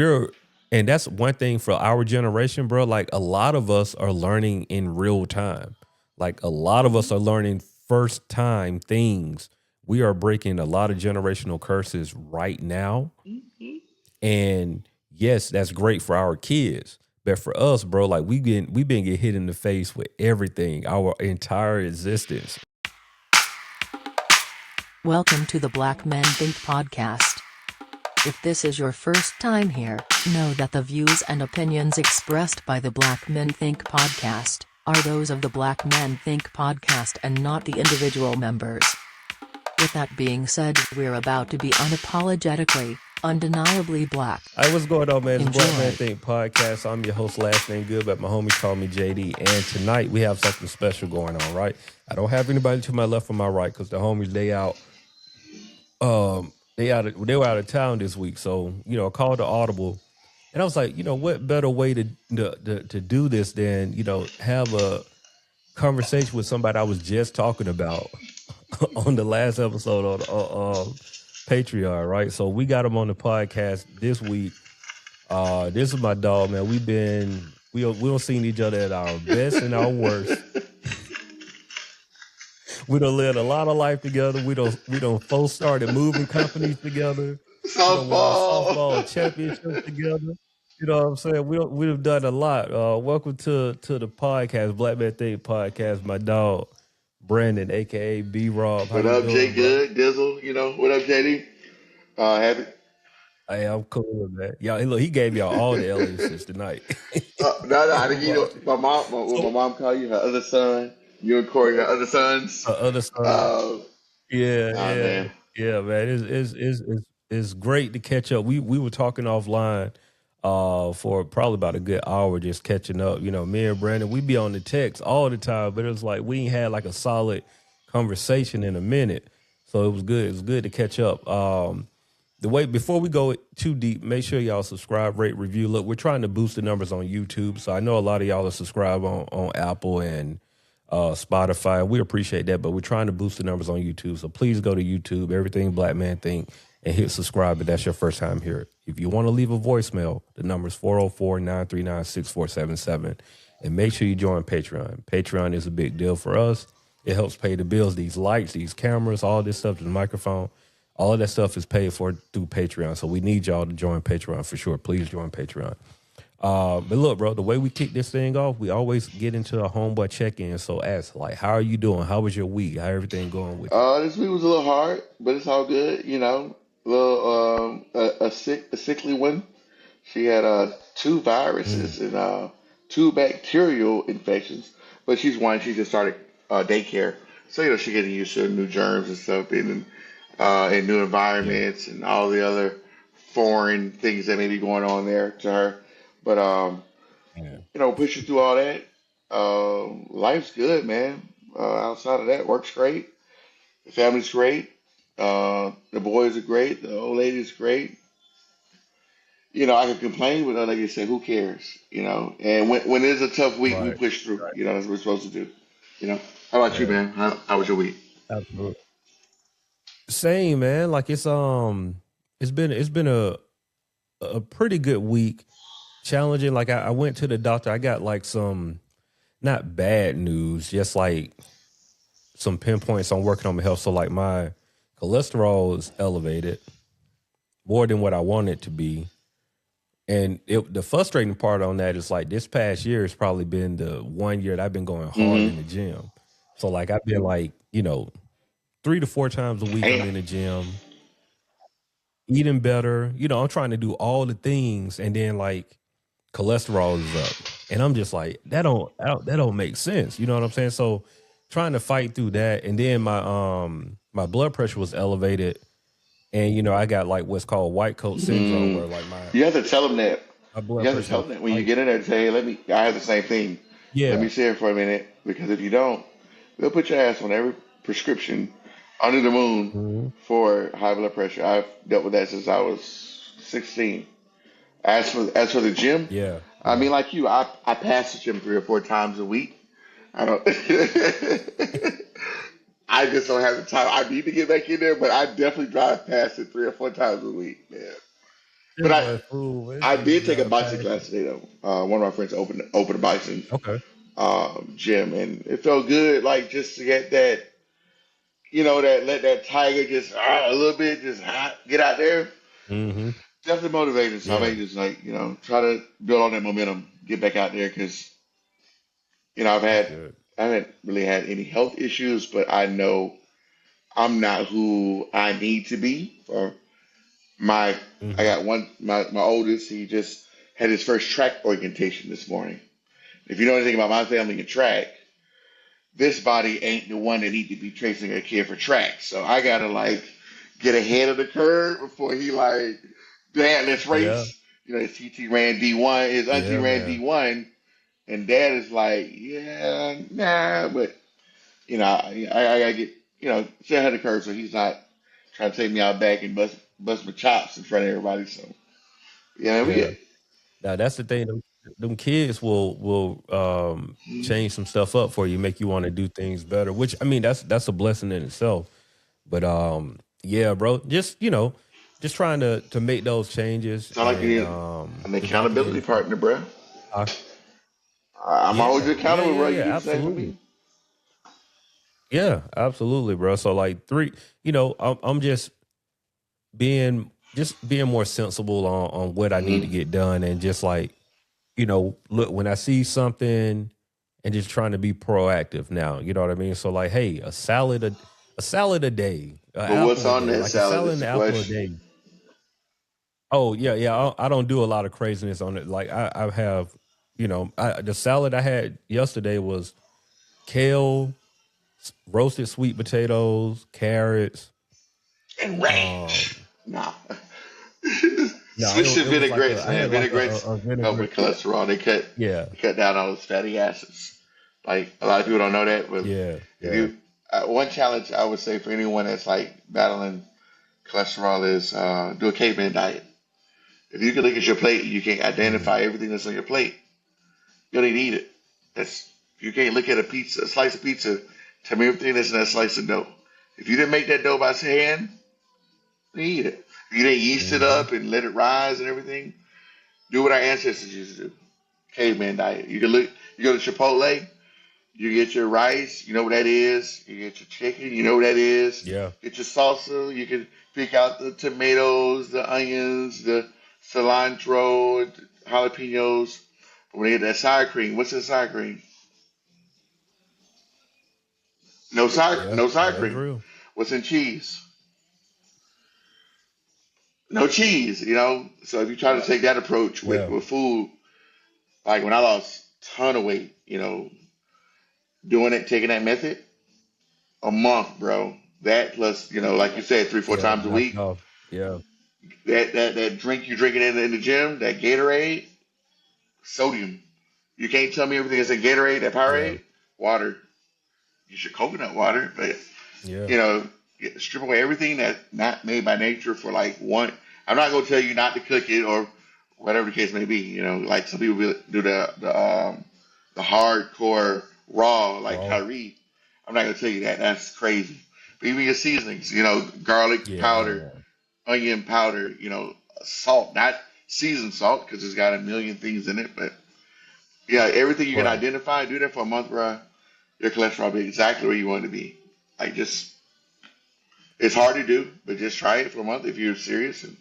We're and that's one thing for our generation, bro. Like a lot of us are learning in real time. Like a lot of us are learning first time things. We are breaking a lot of generational curses right now. Mhm. And yes, that's great for our kids. But for us, bro, like we been get hit in the face with everything, our entire existence. Welcome to the Black Men Think podcast. If this is your first time here, know that the views and opinions expressed by the Black Men Think podcast are those of the Black Men Think podcast and not the individual members. With that being said, we're about to be unapologetically, undeniably black. Hey, what's going on, man? It's Black Man Enjoy. Think Podcast. I'm your host, last name good, but my homies call me JD. And tonight we have something special going on, right? I don't have anybody to my left or my right because the homies they out. They were out of town this week, so I called the audible, and I was like, what better way to do this than have a conversation with somebody I was just talking about on the last episode of Patreon, right? So we got him on the podcast this week. This is my dog, man. We don't seen each other at our best and our worst. We don't lived a lot of life together. We don't both started moving companies together. We don't won Softball. softball championships together. You know what I'm saying? We've done a lot. Welcome to the podcast, Black Man Think Podcast. My dog, Brandon, aka B Rob. How What you up, Jay doing, bro? Good? Dizzle, what up, JD? Happy. Hey, I'm cool, man. Y'all, look, he gave y'all all the aliases tonight. No, I think Watch it. my mom, what my So, mom call you, her other son. You and Corey, her other sons. other son. Uh, Yeah, oh yeah, man. yeah, man. It's great to catch up. We were talking offline for probably about a good hour just catching up. Me and Brandon, we be on the text all the time, but it was like we ain't had like a solid conversation in a minute. So it was good. It was good to catch up. The way before we go too deep, make sure y'all subscribe, rate, review. Look, we're trying to boost the numbers on YouTube. So I know a lot of y'all are subscribed on Apple and Spotify. We appreciate that, but we're trying to boost the numbers on YouTube. So please go to YouTube, Everything Black Man Think, and hit subscribe if that's your first time here. If you want to leave a voicemail, the number is 404-939-6477. And make sure you join Patreon. Patreon is a big deal for us. It helps pay the bills, these lights, these cameras, all this stuff, the microphone. All of that stuff is paid for through Patreon. So we need y'all to join Patreon for sure. Please join Patreon. But look, bro, the way we kick this thing off, we always get into a homeboy check-in. So ask, like, how are you doing? How was your week? How everything going with you? This week was a little hard, but it's all good. A little a sickly one. She had two Mm, viruses and two bacterial infections, but she's one. She just started daycare, so she's getting used to new germs and stuff, and new yeah, environments and all the other foreign things that may be going on there to her. But yeah. pushing through all that, life's good, man. Outside of that, work's great. The family's great. The boys are great. The old lady's great. I can complain, but like you said, who cares? And when it's a tough week, we Right. push through. That's what we're supposed to do. You know. How about you, Yeah, man? How was your week? absolutely. Same, man. Like it's been a pretty good week. Challenging. Like I went to the doctor. I got like some not bad news, just like some pinpoints on working on my health. So like my cholesterol is elevated more than what I want it to be. And the frustrating part on that is like this past year has probably been the one year that I've been going hard Mm-hmm. in the gym. So like I've been like, 3 to 4 times a week I'm Damn. in the gym, eating better. I'm trying to do all the things and then like cholesterol is up. And I'm just like, that don't make sense. You know what I'm saying? So trying to fight through that. And then my blood pressure was elevated. And I got like what's called white coat syndrome Mm. where like my You have to tell them that. my You blood have to pressure tell was them that when you spiked. get in there. Say, hey, let me. I have the same thing. Let Yeah. me say it for a minute, because if you don't, they'll put your ass on every prescription under the moon Mhm. for high blood pressure. I've dealt with that since I was 16. As for the gym, Yeah. I Yeah. mean, like you, I pass the gym 3 or 4 times a week. I don't. I just don't have the time. I need to get back in there, but I definitely drive past it 3 or 4 times a week, man. But That boy fool, man. I Say you did take a drive boxing past class it. today though. One of my friends opened a boxing Okay. gym, and it felt good. Like just to get that, that let that tiger just a little bit, just get out there. Mm-hmm. Definitely motivated. So I may Yeah. just like try to build on that momentum, get back out there because I've That's had good. I haven't really had any health issues, but I know I'm not who I need to be. For my, I Mm-hmm. got my oldest. He just had his first track orientation this morning. If you know anything about my family and track, this body ain't the one that need to be tracing a kid for track. So I gotta like get ahead of the curve before he like, Dad, let's Yeah. race. His TT ran D1, his auntie Yeah, ran man. D1, and Dad is like, yeah, nah, but I gotta get stay ahead of the curve so he's not trying to take me out back and bust my chops in front of everybody. So we Yeah. get. Now that's the thing. Them kids will change some stuff up for you, make you want to do things better. Which I mean, that's a blessing in itself. But yeah, bro, just just trying to make those changes Sound like you and need an accountability evaluating. partner, bro. Uh, I'm always yeah, yeah, accountable, yeah, bro. You yeah, do the same for absolutely. me. Yeah, absolutely, bro. So like three, I'm just being more sensible on what I need to Hmm. get done and just like look when I see something and just trying to be proactive now. You know what I mean? So like, hey, a salad a day, an But what's apple a on day, that like a salad salad is and the an apple a question. day. Oh yeah, yeah. I don't do a lot of craziness on it. Like I have, the salad I had yesterday was kale, roasted sweet potatoes, carrots. And ranch. Um, Nah. no, Switch to it was like vinaigrettes, I man. had like Vinaigrettes a help vinaigrette. with cholesterol. Yeah, they cut down all those fatty acids. Like a lot of people don't know that, but yeah, if yeah. you one challenge I would say for anyone that's like battling cholesterol is do a caveman diet. If you can look at your plate, you can identify Mm, everything that's on your plate. You don't need to eat it. That's you can't look at a slice of pizza. Tell me everything that's in that slice of dough. If you didn't make that dough by hand, you eat it. If you didn't yeast it mm-hmm. up and let it rise and everything, do what our ancestors used to do. Caveman diet. You can look. You go to Chipotle. You get your rice. You know what that is. You get your chicken. You know what that is. Yeah, Get your salsa. You can pick out the tomatoes, the onions, the cilantro, the jalapenos. But when you get that sour cream, what's in sour cream? yeah. No No, sour that's cream. real. What's in cheese? No cheese. So if you try to take that approach Yeah, with food, like when I lost a ton of weight, doing it, taking that method, a month, bro. That plus, like you said, three, four yeah. times a Knock it week. off. Yeah, That drink you drinking in the gym, that Gatorade, sodium. You can't tell me everything that's in Gatorade, that yeah, Powerade, water. You should coconut water, but yeah. you know, strip away everything that's not made by nature for like one. I'm not gonna tell you not to cook it or whatever the case may be. Like some people do the hardcore raw like Raw. Kyrie. I'm not gonna tell you that. That's crazy. But even your seasonings, garlic Yeah, I powder, don't. onion powder, salt, not seasoned salt because it's got a million things in it. But yeah, everything you can Right. identify, do that for a month, bro. Your cholesterol will be exactly where you want it to be. Like just it's hard to do, but just try it for a month if you're serious and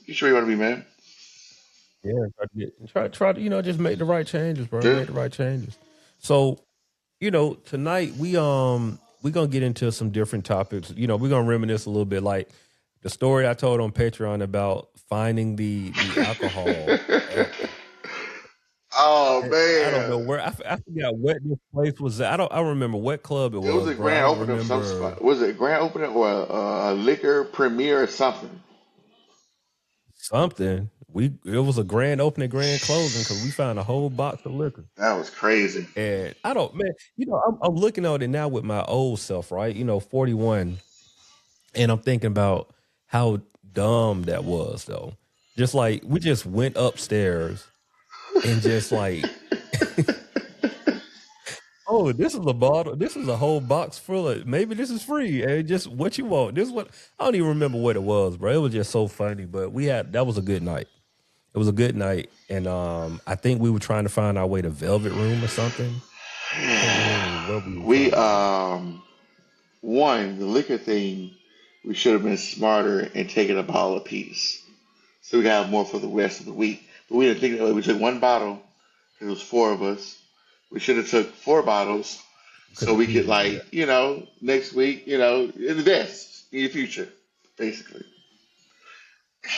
get sure you want to be, man. Yeah. Try to just make the right changes, bro. Yeah. Make the right changes. So tonight we gonna get into some different topics. We're gonna reminisce a little bit, like the story I told on Patreon about finding the alcohol at. Oh I don't know man, where I forgot what this place was at. I don't remember what club it it was was, a bro. I grand don't opening of some remember spot. Was it a grand opening or a liquor premiere or something? something. It was a grand opening, grand closing because we found a whole box of liquor. That was crazy. And I don't, man, I'm looking at it now with my old self, right? 41, and I'm thinking about how dumb that was, though. Just like we just went upstairs and just like oh, this is a bottle. This is a whole box full of. Maybe this is free. And just what you want. This is what I don't even remember what it was, bro. It was just so funny. But we had that was a good night. It was a good night, and I think we were trying to find our way to Velvet Room or something. Can't remember where we were We trying to go. one the liquor thing. We should have been smarter and taken a bottle apiece, so we got more for the rest of the week. But we didn't think that way. We took one bottle. It was four of us. We should have took four bottles Could so have we could easily did that. like next week invest in your future basically.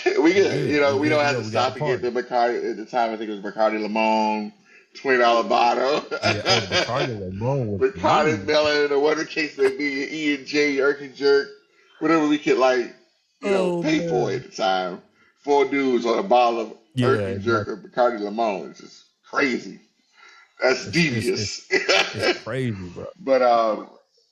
We We good. good. We We good don't to have go. to We got the stop and get party. the Bacardi at the time. I think it was Bacardi Limon, $20 bottle. Yeah. Oh, Bacardi Limon was Bacardi smooth. Melon or whatever case may be, E and J, Irk and Jerk, whatever we could like, Oh pay for man. at the time. Four dudes on a bottle of Irk Yeah. and Jerk Exactly. or Bacardi Limon. It's just crazy. That's It's devious. it's crazy, bro. But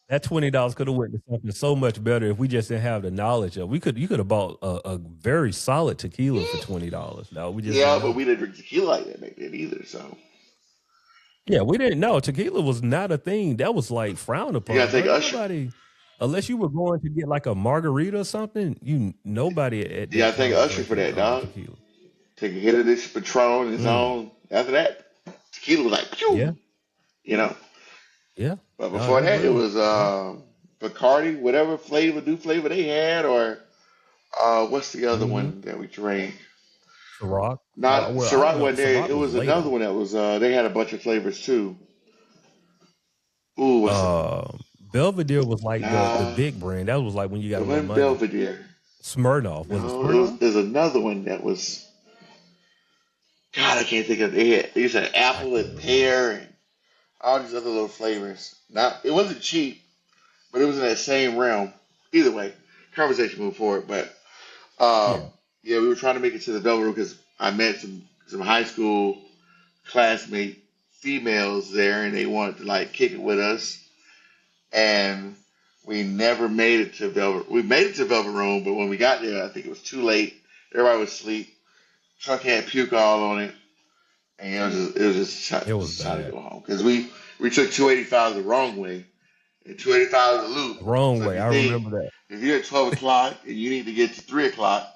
That $20 could have went to something so much better if we just didn't have the knowledge of. You could have bought a very solid tequila for $20. No, we just didn't yeah, but know. we didn't drink tequila like that back then either. So Yeah, we didn't know tequila was not a thing. That was like frowned you gotta upon, take bro. Usher. Nobody, unless you were going to get like a margarita or something, nobody at You that gotta take time was Usher for drinking that, dog. tequila. Take a hit of this Patron and his Mm, own. After that, tequila was like yeah, pew, you know. yeah. But No, before that's that, it real. was Yeah. Bacardi, whatever new flavor they had, or what's the other Mm-hmm. one that we drank? Ciroc. Not Well, I don't Ciroc know. wasn't there. Ciroc It was was another later. one that was. They had a bunch of flavors too. Ooh, what's it? Belvedere was like the Nah, big brand. That was like when you got it a little wasn't money. Belvedere. Smirnoff, was it No, Smirnoff? there's another one that was. God, I can't think of it. They said I apple can't and remember. pear and all these other little flavors. Now, it wasn't cheap, but it was in that same realm. Either way, conversation moved forward. But Yeah. yeah, we were trying to make it to the Velvet Room because I met some high school classmate females there, and they wanted to like kick it with us. And we never made it to Velvet. We made it to Velvet Room, but when we got there, I think it was too late. Everybody was asleep. Truck had puke all on it, and it was just It was time to bad. go home because we took 285 the wrong way, and 285 is a loop. Wrong So if way. you I think remember that. if you're at 12 o'clock and you need to get to 3 o'clock,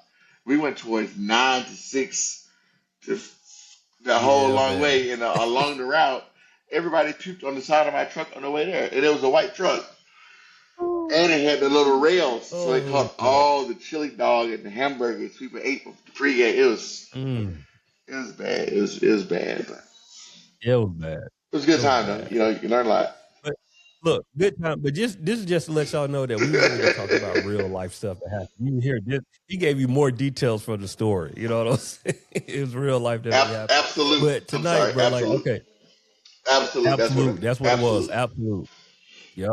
we went towards 9 to 6 to the whole Yeah, long man. way, and along the route, everybody puked on the side of my truck on the way there, and it was a white truck. And it had the little rails, so they Oh, caught God. all the chili dog and the hamburgers people ate for pregame. Mm. It was bad. It was bad, but It was bad. it was a good It was time though. bad. You can learn a lot. But look, good time. But this is just to let y'all know that we really be talking about real life stuff that happened. You hear this? He gave you more details from the story. You know what I'm saying? It was real life that really happened. Absolute. But I'm tonight, sorry. bro, like, Absolute. okay, Absolute. That's what. absolute. That's what it was. Absolute. Absolute. Yep.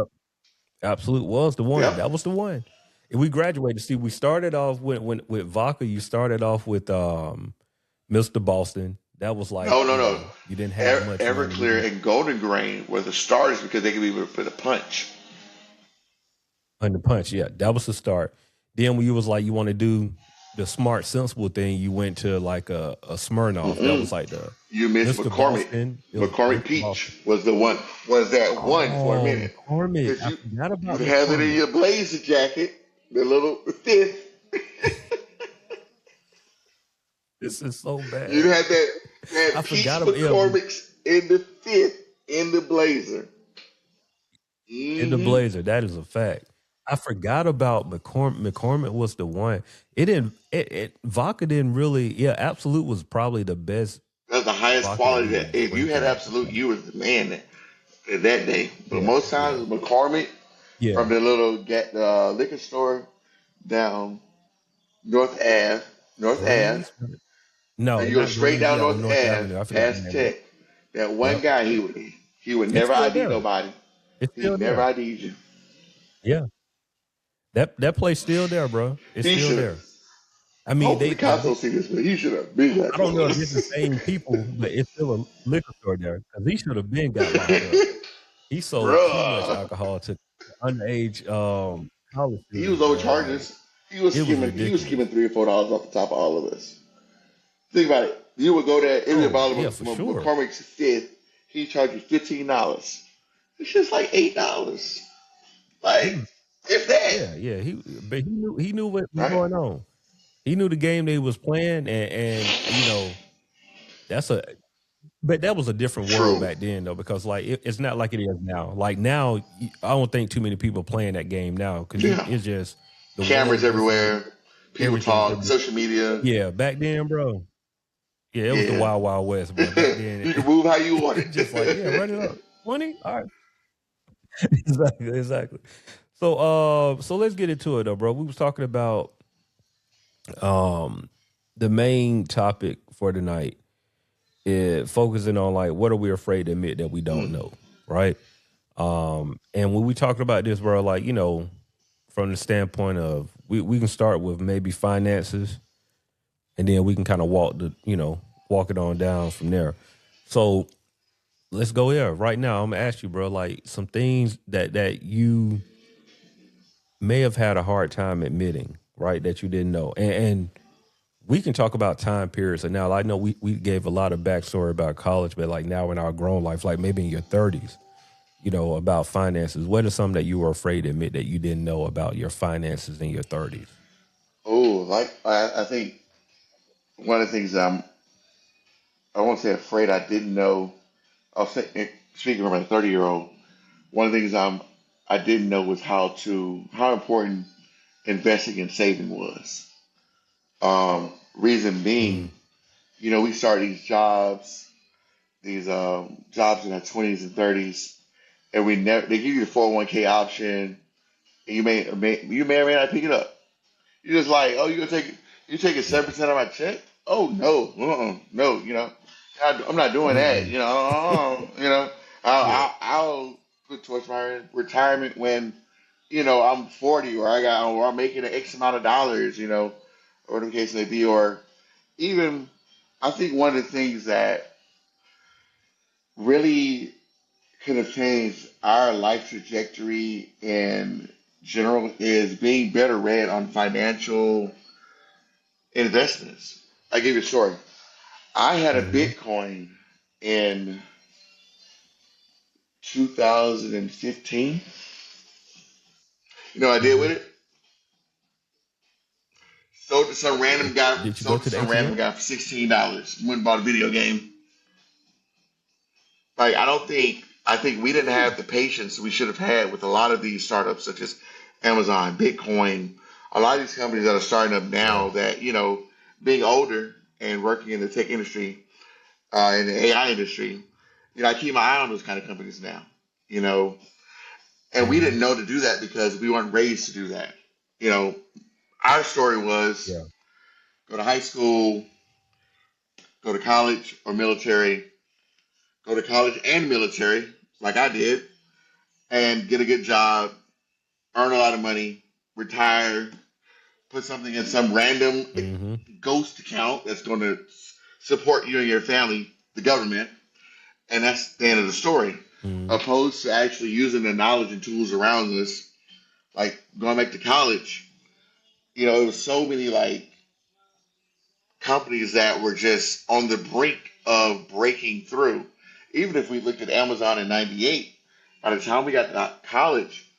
Absolute was the one. Yep. That was the one. And we graduated. See, we started off with Vodka. You started off with Mr. Boston. That was like, No, no, no. you didn't have much money. Everclear and Golden Grain were the starters because they could be for the punch. On the punch, yeah, that was the start. Then when you was like you want to do the smart, sensible thing, you went to like a Smirnoff. That was Mm-mm. like the You missed Mr. McCormick. Boston. It was McCormick Mr. Boston. Peach was the one. Was that one for a Oh, minute? McCormick. Because I you forgot you about have it in McCormick. your blazer jacket, the little fifth. This is so You bad. had that I peach forgot about McCormick's in the fifth in the blazer. in the Mm-hmm. blazer. That is a fact. I forgot about McCormick. McCormick was the one. It didn't. It vodka didn't really. Yeah, Absolute was probably the best That's the highest vodka that quality. we were That if you had drinking at the Absolute, time. you was the man that day. But Yeah, most times yeah, it was McCormick yeah. from the little liquor store down North Ave, North Ave. Grace? No, And you go not straight Grace. down Yeah, on North North Ave, Avenue. I forgot the past name of it. Tech. That one Yep. guy, he would It's never still ID there. nobody. It's He still never there. ID'd you. Yeah. That place still there, bro. It's He still should have. there. I mean, Hopefully, the cops don't see this, but he should have been got I don't know if told. it's the same people, but it's still a liquor store there because he should have been got locked up. He sold too much Bruh. alcohol to underage college He was students, over bro. Like charges. He was it was skimming. He was ridiculous. skimming $3 or $4 off the top of all of us. Think about it. You would go there. Every Oh bottle yeah, of for sure. McCormick's fifth. He charged you $15. It's just like $8. He Like, was, if that, yeah. But he knew what was right? going on. He knew the game they was playing, and that's a but that was a different world True. back then though, because like it's not like it is now. Like now, I don't think too many people playing that game now because Yeah. it's just the world Cameras is different. everywhere. People Everything's talk. different. Social media. Yeah, back then, bro. Yeah, it was the Yeah. wild wild west, boy. Back then, You can move how you want it's just like yeah, run it it. up 20. All right, exactly. So so let's get into it though, bro. We was talking about um the main topic for tonight is focusing on like what are we afraid to admit that we don't Mm. know, right? And when we talked about this, bro, like, from the standpoint of we can start with maybe finances and then we can kind of walk it on down from there. So let's go here. Right now, I'm gonna ask you, bro, like some things that you may have had a hard time admitting, right? That you didn't know. And we can talk about time periods. And now I know we gave a lot of backstory about college, but like now in our grown life, like maybe in your 30s, about finances. What are some that you were afraid to admit that you didn't know about your finances in your 30s? Oh, like I think one of the things I won't say afraid I didn't know. I'll say speaking from a 30-year-old, one of the things I didn't know was how important investing and saving was. Reason Mm, being, we start these jobs in our 20s and 30s, and we never they give you the 401k option, and you may or may not pick it up. You're just like, oh, you taking yeah. 7% of my check? Oh no, no, I'm not doing that. Mm-mm. I'll, Yeah. I'll put towards my retirement when I'm 40 or I'm making an X amount of dollars, or whatever the case may be, or even I think one of the things that really could have changed our life trajectory in general is being better read on financial investments. I give you a story. I had a Mm-hmm. Bitcoin in 2015. You know what I did Mm-hmm. with it? Sold to some random guy. Did you go Sold to to the some random ATM? guy for $16. Went and bought a video game. Like I think we didn't have the patience we should have had with a lot of these startups such as Amazon, Bitcoin, a lot of these companies that are starting up Yeah. now that, being older and working in the tech industry, in the AI industry, I keep my eye on those kind of companies now, you know, and we Mm-hmm. didn't know to do that because we weren't raised to do that. You know, our story was Yeah. go to high school, go to college or military, go to college and military, like I did, and get a good job, earn a lot of money, retire, put something in some random Mm-hmm. ghost account that's going to support you and your family, the government, and that's the end of the story. Mm-hmm. Opposed to actually using the knowledge and tools around us, like going back to college, it was so many like companies that were just on the brink of breaking through. Even if we looked at Amazon in '98, by the time we got to college,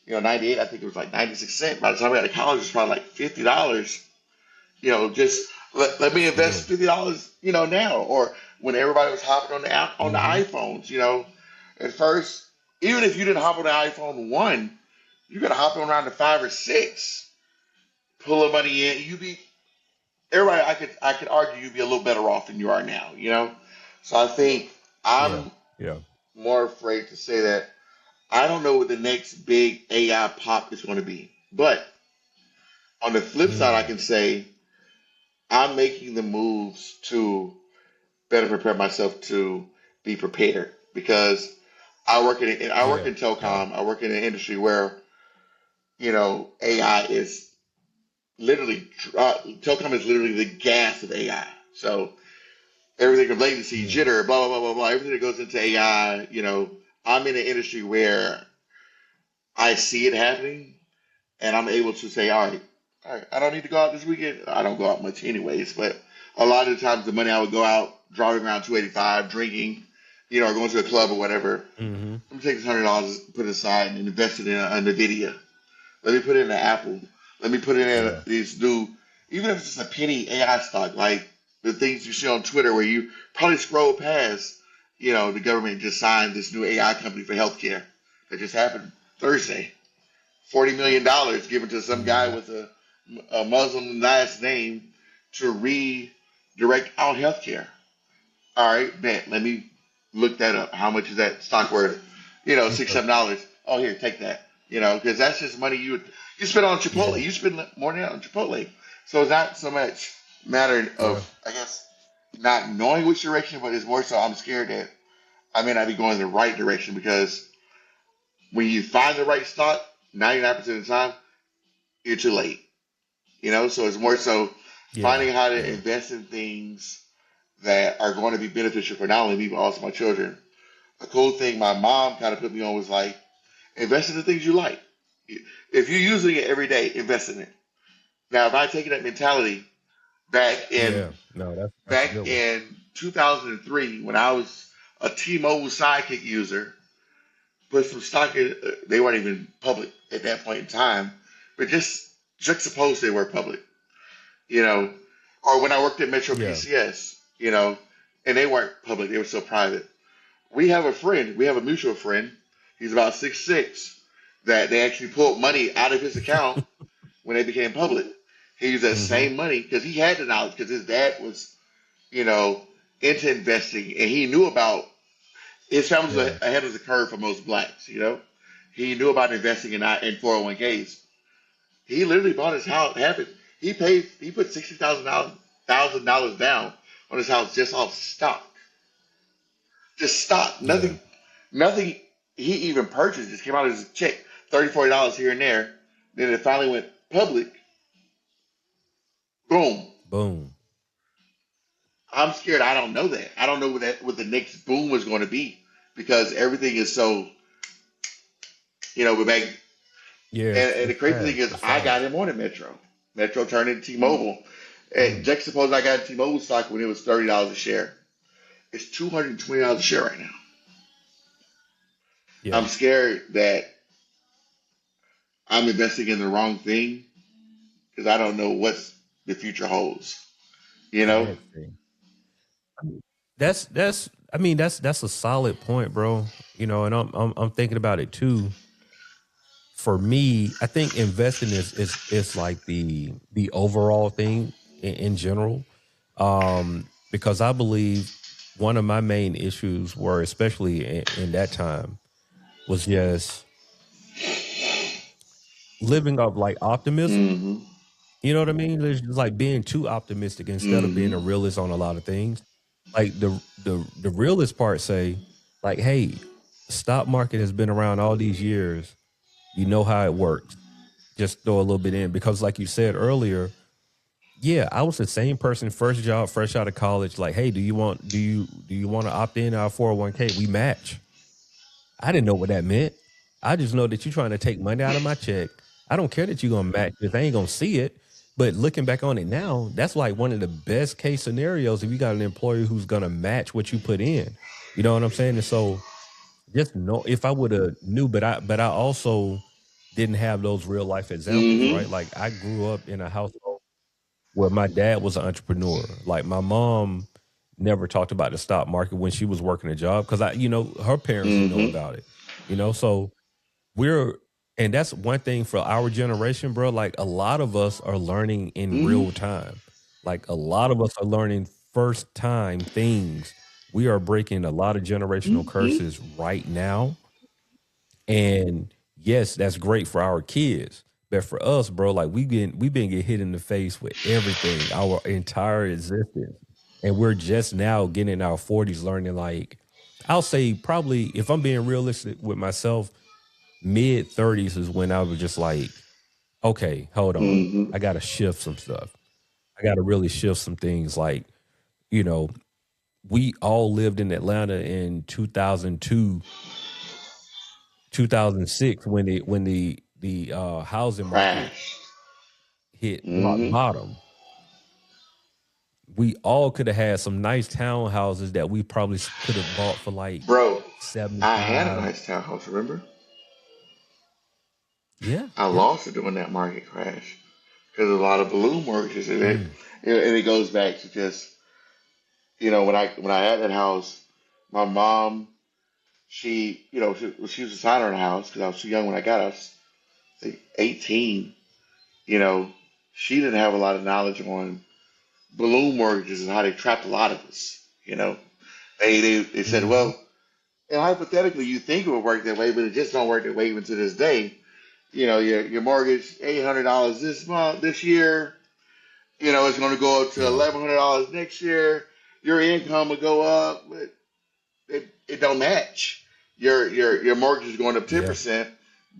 '98, I think it was like 96 cents. By the time we got to college, it was probably like $50. Just let me Yeah. invest $50, now. Or when everybody was hopping on the app on the Mm-hmm. iPhones, at first, even if you didn't hop on the iPhone one, you got to hop on around the five or six, pull the money in. You be everybody. I could argue you'd be a little better off than you are now. So I think Yeah. I'm Yeah. more afraid to say that I don't know what the next big AI pop is going to be. But on the flip side, I Mm. can say I'm making the moves to better prepare myself to be prepared because I work Yeah. in Yeah. telecom. I work in an industry where AI is literally telecom is literally the gas of AI. So everything from latency, Mm. jitter, blah blah blah blah blah, everything that goes into AI. I'm in an industry where I see it happening, and I'm able to say, all right, I don't need to go out this weekend. I don't go out much anyways, but a lot of the times the money I would go out driving around 285, drinking, or going to a club or whatever. Mm-hmm. Let me take this $100, put it aside, and invest it in a Nvidia. Let me put it in an Apple. Let me put it in Yeah. these new, even if it's just a penny AI stock, like the things you see on Twitter where you probably scroll past, the government just signed this new AI company for healthcare that just happened Thursday. $40 million given to some guy Mm-hmm. with a Muslim last name to redirect our healthcare. All right, bet. Let me look that up. How much is that stock worth? Six, Okay. $7. Oh, here, take that. Because that's just money you spend on Chipotle. Yeah. You spend more than that on Chipotle. So it's not so much matter Yeah. of, I guess, not knowing which direction, but it's more so I'm scared that I may not be going in the right direction because when you find the right stock, 99% of the time, you're too late. So it's more so Yeah. finding how to Yeah. invest in things that are going to be beneficial for not only me but also my children. A cool thing my mom kind of put me on was like invest in the things you like. If you're using it every day, invest in it. Now, if I take that mentality back in Yeah. No, that's a back good one. in 2003 when I was a T-Mobile Sidekick user, put some stock in. They weren't even public at that point in time, but just juxtapose they were public. You know, or when I worked at Metro Yeah. PCS, and they weren't public; they were still private. We have a friend. We have a mutual friend. He's about 6'6", that they actually pulled money out of his account when they became public. He used that Mm-hmm. same money because he had the knowledge because his dad was, you know, into investing and he knew about his family was Yeah. ahead of the curve for most blacks. He knew about investing in 401ks. He literally bought his house. He put $60,000 down on his house just off stock, just stock. Yeah. Nothing he even purchased just came out of his check, $30, $40 here and there. Then it finally went public. Boom. Boom. I'm scared. I don't know that. I don't know what the next boom was going to be because everything is so but back Yeah. and the It's crazy thing fast. is It's I got fast. him on a Metro. Metro turned into T-Mobile. And Mm. juxtapose I got T-Mobile stock when it was $30 a share. It's $220 a share right now. Yeah. I'm scared that I'm investing in the wrong thing because I don't know what the future holds. You The know? next thing. I mean, that's I mean that's a solid point, bro. And I'm thinking about it too. For me, I think investing is like the overall thing in general. Because I believe one of my main issues were, especially in that time, was just living up like optimism. Mm-hmm. You know what I mean? It's just like being too optimistic instead of being Mm-hmm. a realist on a lot of things. Like the realist part say, like, hey, stock market has been around all these years. You know how it works. Just throw a little bit in because, like you said earlier, yeah, I was the same person, first job, fresh out of college. Like, hey, do you want to opt in our 401k? We match. I didn't know what that meant. I just know that you're trying to take money out of my check. I don't care that you're gonna match this. I ain't gonna see it. But looking back on it now, that's like one of the best case scenarios if you got an employer who's gonna match what you put in. You know what I'm saying? And so just know if I would have knew, but I also didn't have those real life examples, Mm-hmm. right? Like I grew up in a household where my dad was an entrepreneur. Like my mom never talked about the stock market when she was working a job because her parents didn't know Mm-hmm. about it. So we're and that's one thing for our generation, bro. Like a lot of us are learning in Mm-hmm. real time. Like a lot of us are learning first time things. We are breaking a lot of generational Mm-hmm. curses right now. And yes, that's great for our kids. But for us, bro, like we been get hit in the face with everything, our entire existence. And we're just now getting in our 40s learning like I'll say probably if I'm being realistic with myself, mid 30s is when I was just like, okay, hold on. Mm-hmm. I gotta shift some stuff. I gotta really shift some things. Like, you know, we all lived in Atlanta in 2002 2006 when the housing market Crash. hit rock Mm-hmm. bottom. we all could have had some nice townhouses that we probably could have bought for like Bro, I had a 75. nice townhouse, remember? Yeah, I yeah. lost it during that market crash because of a lot of balloon mortgages, Mm, and it goes back to just when I had that house, my mom, she was a signer in the house because I was too young when I got us, like 18. You know, she didn't have a lot of knowledge on balloon mortgages and how they trapped a lot of us. They said, hmm. well, and hypothetically, you think it would work that way, but it just don't work that way even to this day. Your mortgage $800 this month, this year. It's going to go up to Yeah, $1,100 next year. Your income will go up, but it don't match. Your mortgage is going up ten yeah. percent,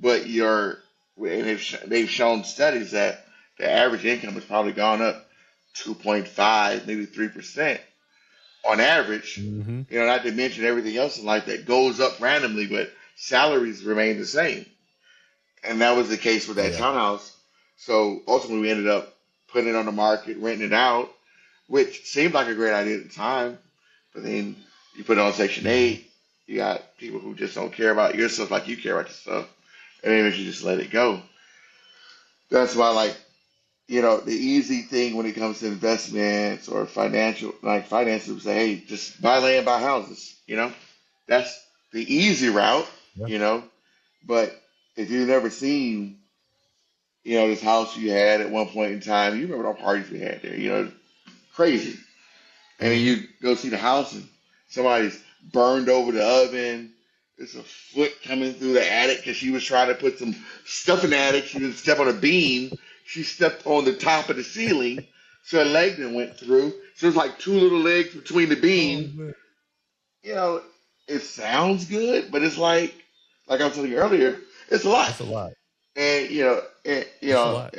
but and they've shown studies that the average income has probably gone up 2.5, maybe 3% on average. Hmm. Not to mention everything else in life that goes up randomly, but salaries remain the same. And that was the case with that Yeah. townhouse. So ultimately, we ended up putting it on the market, renting it out, which seemed like a great idea at the time. But then you put it on Section Hmm. 8, you got people who just don't care about your stuff like you care about your stuff. And then if you just let it go. That's why, like, the easy thing when it comes to investments or like finances, we say, hey, just buy land, buy houses. That's the easy route, Yeah. you know. But if you've never seen, this house you had at one point in time, you remember the parties we had there, crazy. And then Hmm. you go see the house and somebody's burned over the oven. There's a foot coming through the attic because she was trying to put some stuff in the attic. She didn't step on a beam. She stepped on the top of the ceiling. So her leg then went through. So there's like two little legs between the Oh beam. man, You know, it sounds good, but it's like I was telling you earlier, it's a lot. it's a lot. And It's a lot.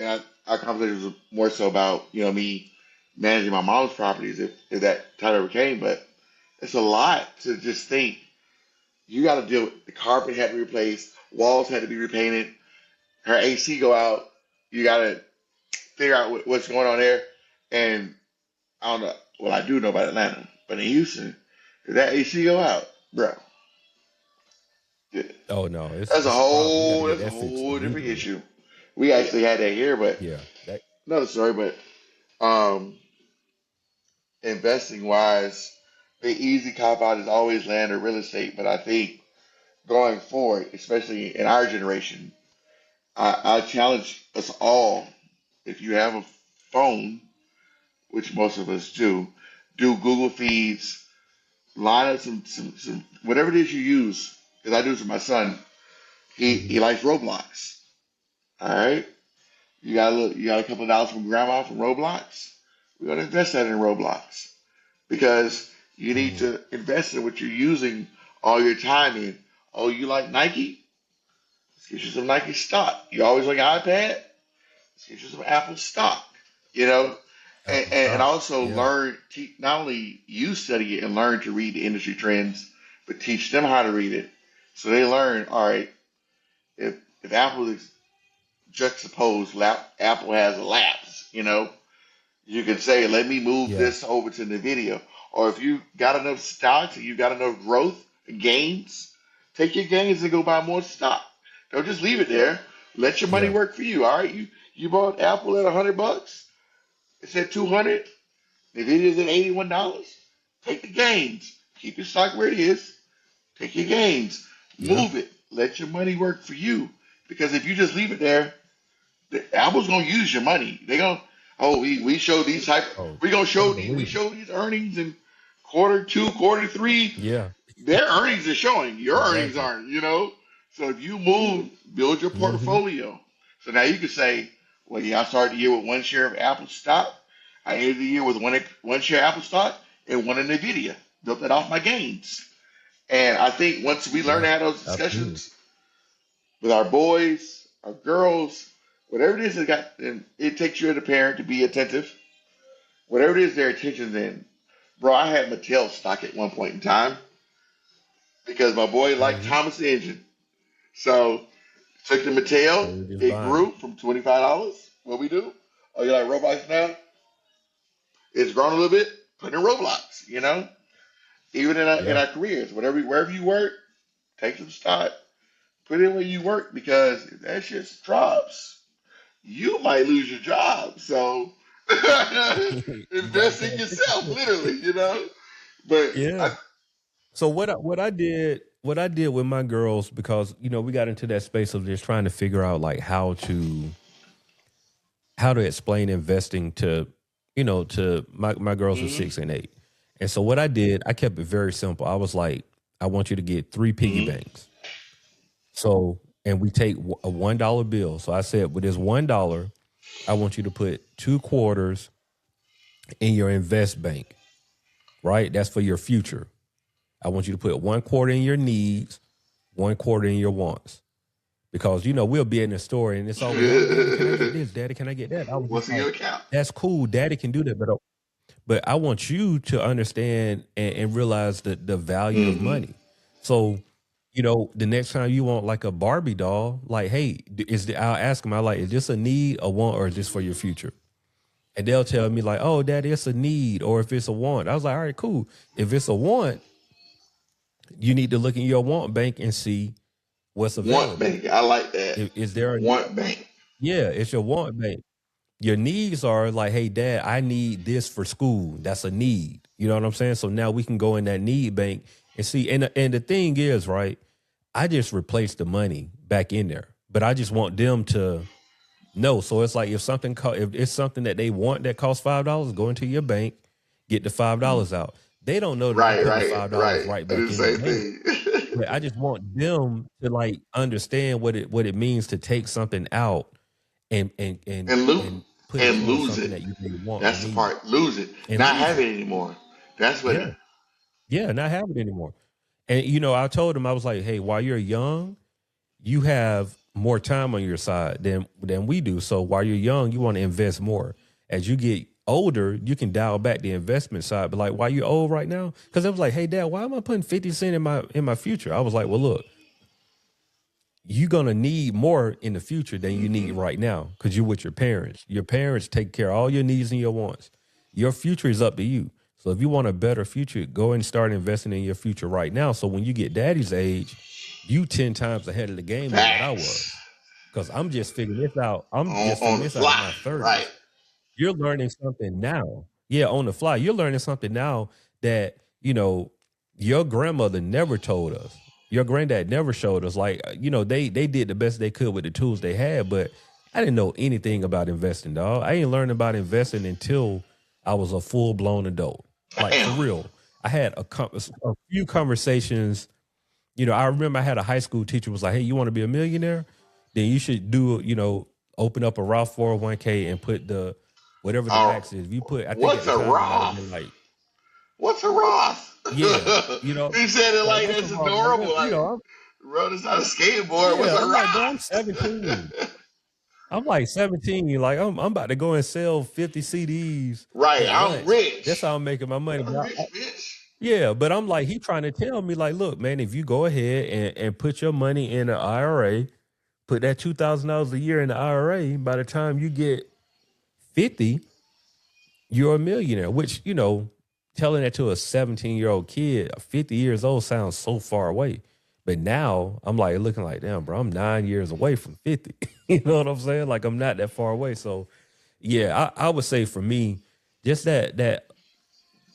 our conversation was more so about me managing my mom's properties if that time ever came. But it's a lot to just think. You got to deal with the carpet had to be replaced, walls had to be repainted, her AC go out. You got to figure out what's going on there. And I don't know. Well, I do know about Atlanta, but in Houston, if that AC go out, bro, Oh no, it's that's a it's a problem. You got to whole get that's a that fixed whole different immediately. issue. We actually had that here, but Yeah. That. another story. But um, investing wise, the easy cop out is always land or real estate. But I think going forward, especially in our generation, I challenge us all. If you have a phone, which most of us do Google Feeds, line up some whatever it is you use. Because I do it for my son. He Hmm. likes Roblox. All right, you got a couple of dollars from grandma from Roblox. We're gonna invest that in Roblox because you need Mm. to invest in what you're using all your time in. Oh, you like Nike? Let's get you some Nike stock. You always on your iPad? Let's get you some Apple stock. You know, Apple and stock. also Yeah. not only you study it and learn to read the industry trends, but teach them how to read it. So they learn, all right, if Apple is juxtaposed, Apple has a lapse, you can say, let me move Yeah. this over to NVIDIA. Or if you got enough stocks and you got enough growth gains, take your gains and go buy more stock. Don't just leave it there. Let your money Yeah. work for you. All right. You bought Apple at $100. It's at 200. NVIDIA's at $81. Take the gains. Keep your stock where it is. Take your gains. Yeah. Move it. Let your money work for you. Because if you just leave it there, Apple's gonna use your money. They gonna we show these type Oh, better we believe it. show these earnings in quarter two, quarter three. Yeah. Their earnings are showing. Your earnings Exactly. aren't. So if you move, build your Hmm. portfolio. So now you can say, well, yeah, I started the year with one share of Apple stock. I ended the year with one share Apple stock and one in Nvidia. Built that off my gains. And I think once we learn Yeah. to have those Absolutely. discussions with our boys, our girls, whatever it is that got, and it takes you as a parent to be attentive. Whatever it is their attention's in. Bro, I had Mattel stock at one point in time because my boy liked Hmm. Thomas the Engine. So took the So Mattel, we're just it buying it. grew from $25. What we do? Oh, you like robots now? It's grown a little bit. Put in Roblox, you know. Even in Yeah. our careers, wherever you work, take some stock. Put in where you work because if that shit drops, you might lose your job. So You got to invest pay in attention yourself, to literally, you know. But it. So what I did with my girls, because we got into that space of just trying to figure out like how to explain investing to my girls are mm-hmm, 6 and 8. And so what I did, I kept it very simple. I was like, I want you to get 3 piggy mm-hmm, banks. So, and we take a $1 bill. So I said, with this $1, I want you to put 2 quarters in your invest bank, right? That's for your future. I want you to put 1 quarter in your needs, 1 quarter in your wants. Because we'll be in the store and it's always, oh, daddy, can I get this? Daddy, can I get that? I was just what's in your like, account? that's cool. Daddy can do that. But I want you to understand and realize the value of Mm-hmm. money. So, the next time you want like a Barbie doll, like, hey, I'll ask them, I like, is this a need, a want, or is this for your future? And they'll tell me like, oh, daddy, it's a need, or if it's a want. I was like, all right, cool. If it's a want, you need to look in your want bank and see what's Want available. bank. I like that. Is there a Want bank. yeah, it's your want bank. Your needs are like, hey, dad, I need this for school. That's a need. You know what I'm saying? So now we can go in that need bank and see. And the thing is, right? I just replaced the money back in there, but I just want them to know. So it's like if it's something that they want that costs $5, go into your bank, get the $5 out. They don't know that I'm Right, putting the right, $5 right. right I do back the in the same bank. thing. But I just want them to like understand what it means to take something out and and and and lose and put it and towards lose something it. that you may want or That's the need part. Lose it. and Not lose have it. it anymore. That's what. Yeah. Yeah, not have it anymore. And I told him, I was like, hey, while you're young, you have more time on your side than we do. So while you're young, you want to invest more. As you get older, you can dial back the investment side. But like while you're old right now, because I was like, hey, dad, why am I putting 50 cents in my future? I was like, well, look, you're gonna need more in the future than you need Mm-hmm. right now because you're with your parents. Your parents take care of all your needs and your wants. Your future is up to you. So if you want a better future, go and start investing in your future right now. So when you get daddy's age, you 10 times ahead of the game than what I was. Facts. Because I'm just figuring this out. I'm just On figuring the this out in fly. my Right. 30s. You're learning something now. Yeah, on the fly. You're learning something now that, your grandmother never told us. Your granddad never showed us. Like, they did the best they could with the tools they had, but I didn't know anything about investing, dog. I ain't learned about investing until I was a full blown adult. Like for Damn. real. I had a few conversations. I remember I had a high school teacher was like, "Hey, you want to be a millionaire? Then you should open up a Roth 401k and put the whatever the Uh, max is. If you put, I think at what's the a time it might have been Roth? like, What's a Roth? yeah, You said it like like what's a that's Roth? Like adorable. Like, bro, it's not a skateboard. What's yeah, a I'm like, bro, I'm 17. Roth? I'm like 17. Like I'm about to go and sell 50 CDs Right. at I'm lunch. That's rich. how I'm making my money. I'm rich, bitch. Yeah, but I'm like, he trying to tell me, like, look, man, if you go ahead and put your money in an IRA, put that $2,000 a year in the IRA, by the time you get 50, you're a millionaire, which, telling that to a 17-year-old kid, 50 years old sounds so far away. But now I'm like looking like, damn, bro, I'm 9 years away from 50. You know what I'm saying? Like I'm not that far away. So yeah, I would say for me, just that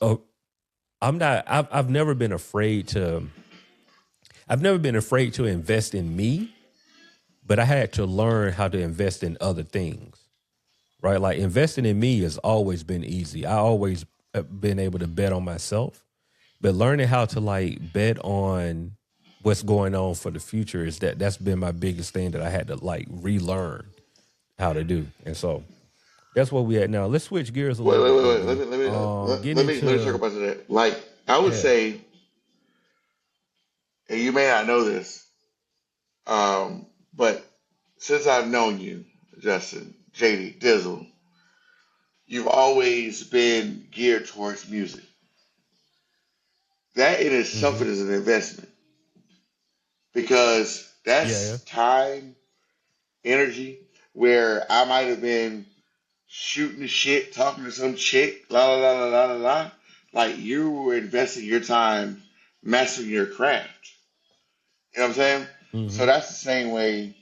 uh, I've never been afraid to invest in me, but I had to learn how to invest in other things, right? Like investing in me has always been easy. I always have been able to bet on myself, but learning how to like bet on what's going on for the future that's been my biggest thing that I had to like relearn how to do. And so that's what we at now. Let's switch gears a Wait, little wait, bit, wait, wait. DB. Get Let me circle into back to that. Like, I would yeah, say, and you may not know this, but since I've known you, Justin, JD, Dizzle, you've always been geared towards music. That in itself hmm is an investment because yeah, yeah, that's time, energy, where I might have been shooting the shit, talking to some chick, la la la la la la la. Like you were investing your time mastering your craft. You know what I'm saying? So Hmm. that's the same way.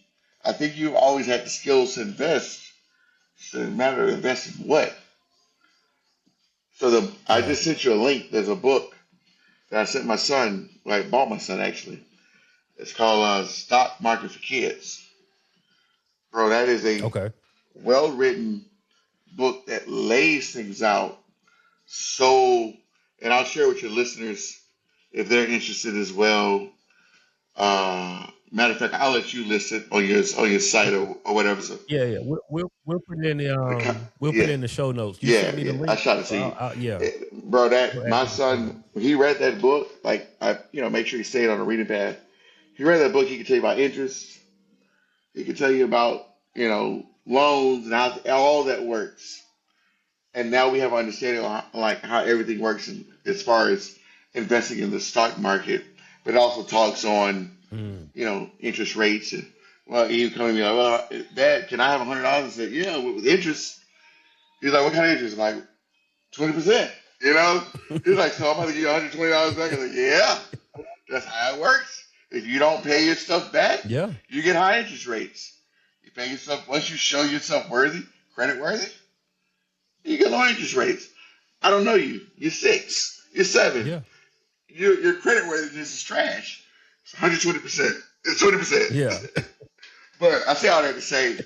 I think you've always had the skills to invest. So it's a matter of investing what. So I Yeah. just sent you a link. There's a book that I sent my son. Well, I bought my son actually. It's called Stock Market for Kids. Bro, that is a Okay. well written book that lays things out so, and I'll share with your listeners if they're interested as well. Matter of fact, I'll let you list it on your site or whatever. So, Yeah, yeah. We'll put it in the we'll put yeah, it in the show notes. You yeah, sent me the yeah. I link, shot it so to you, yeah, bro. we'll That add my it to the show son, notes. when he read that book, like make sure he stayed on a reading path. He read that book. He could tell you about interest. He could tell you about loans and how all that works. And now we have an understanding of how everything works as far as investing in the stock market. But it also talks on Mm. interest rates. And well, he come to me like, well, Dad, can I have $100? I said, yeah, with interest. He's like, what kind of interest? I'm like, 20%. You know? He's like, so I'm about to give you $120 back. I was like, yeah, that's how it works. If you don't pay your stuff back, Yeah, you get high interest rates. You pay yourself once you show yourself worthy, credit worthy, you get low interest rates. I don't know you. You're 6. You're 7. yeah, Your credit worthiness is trash. It's 120%. It's 20%. yeah, But I say all that to say,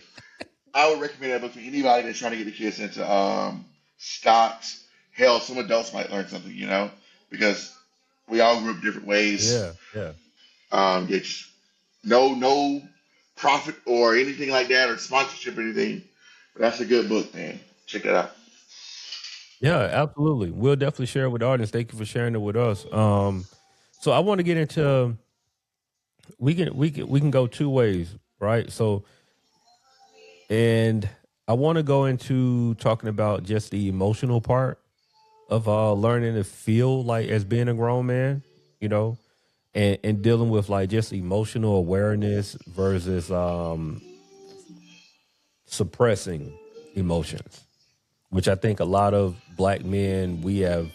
I would recommend that book for anybody that's trying to get the kids into stocks. Hell, some adults might learn something, because we all grew up different ways. yeah, yeah, It's no profit or anything like that or sponsorship or anything. But that's a good book, man. Check that out. yeah. Absolutely, we'll definitely share it with the audience. Thank you for sharing it with us. So I want to get into we can go two ways, right? So and I want to go into talking about just the emotional part of learning to feel like as being a grown man, you know, and dealing with like just emotional awareness versus suppressing emotions, which I think a lot of black men we have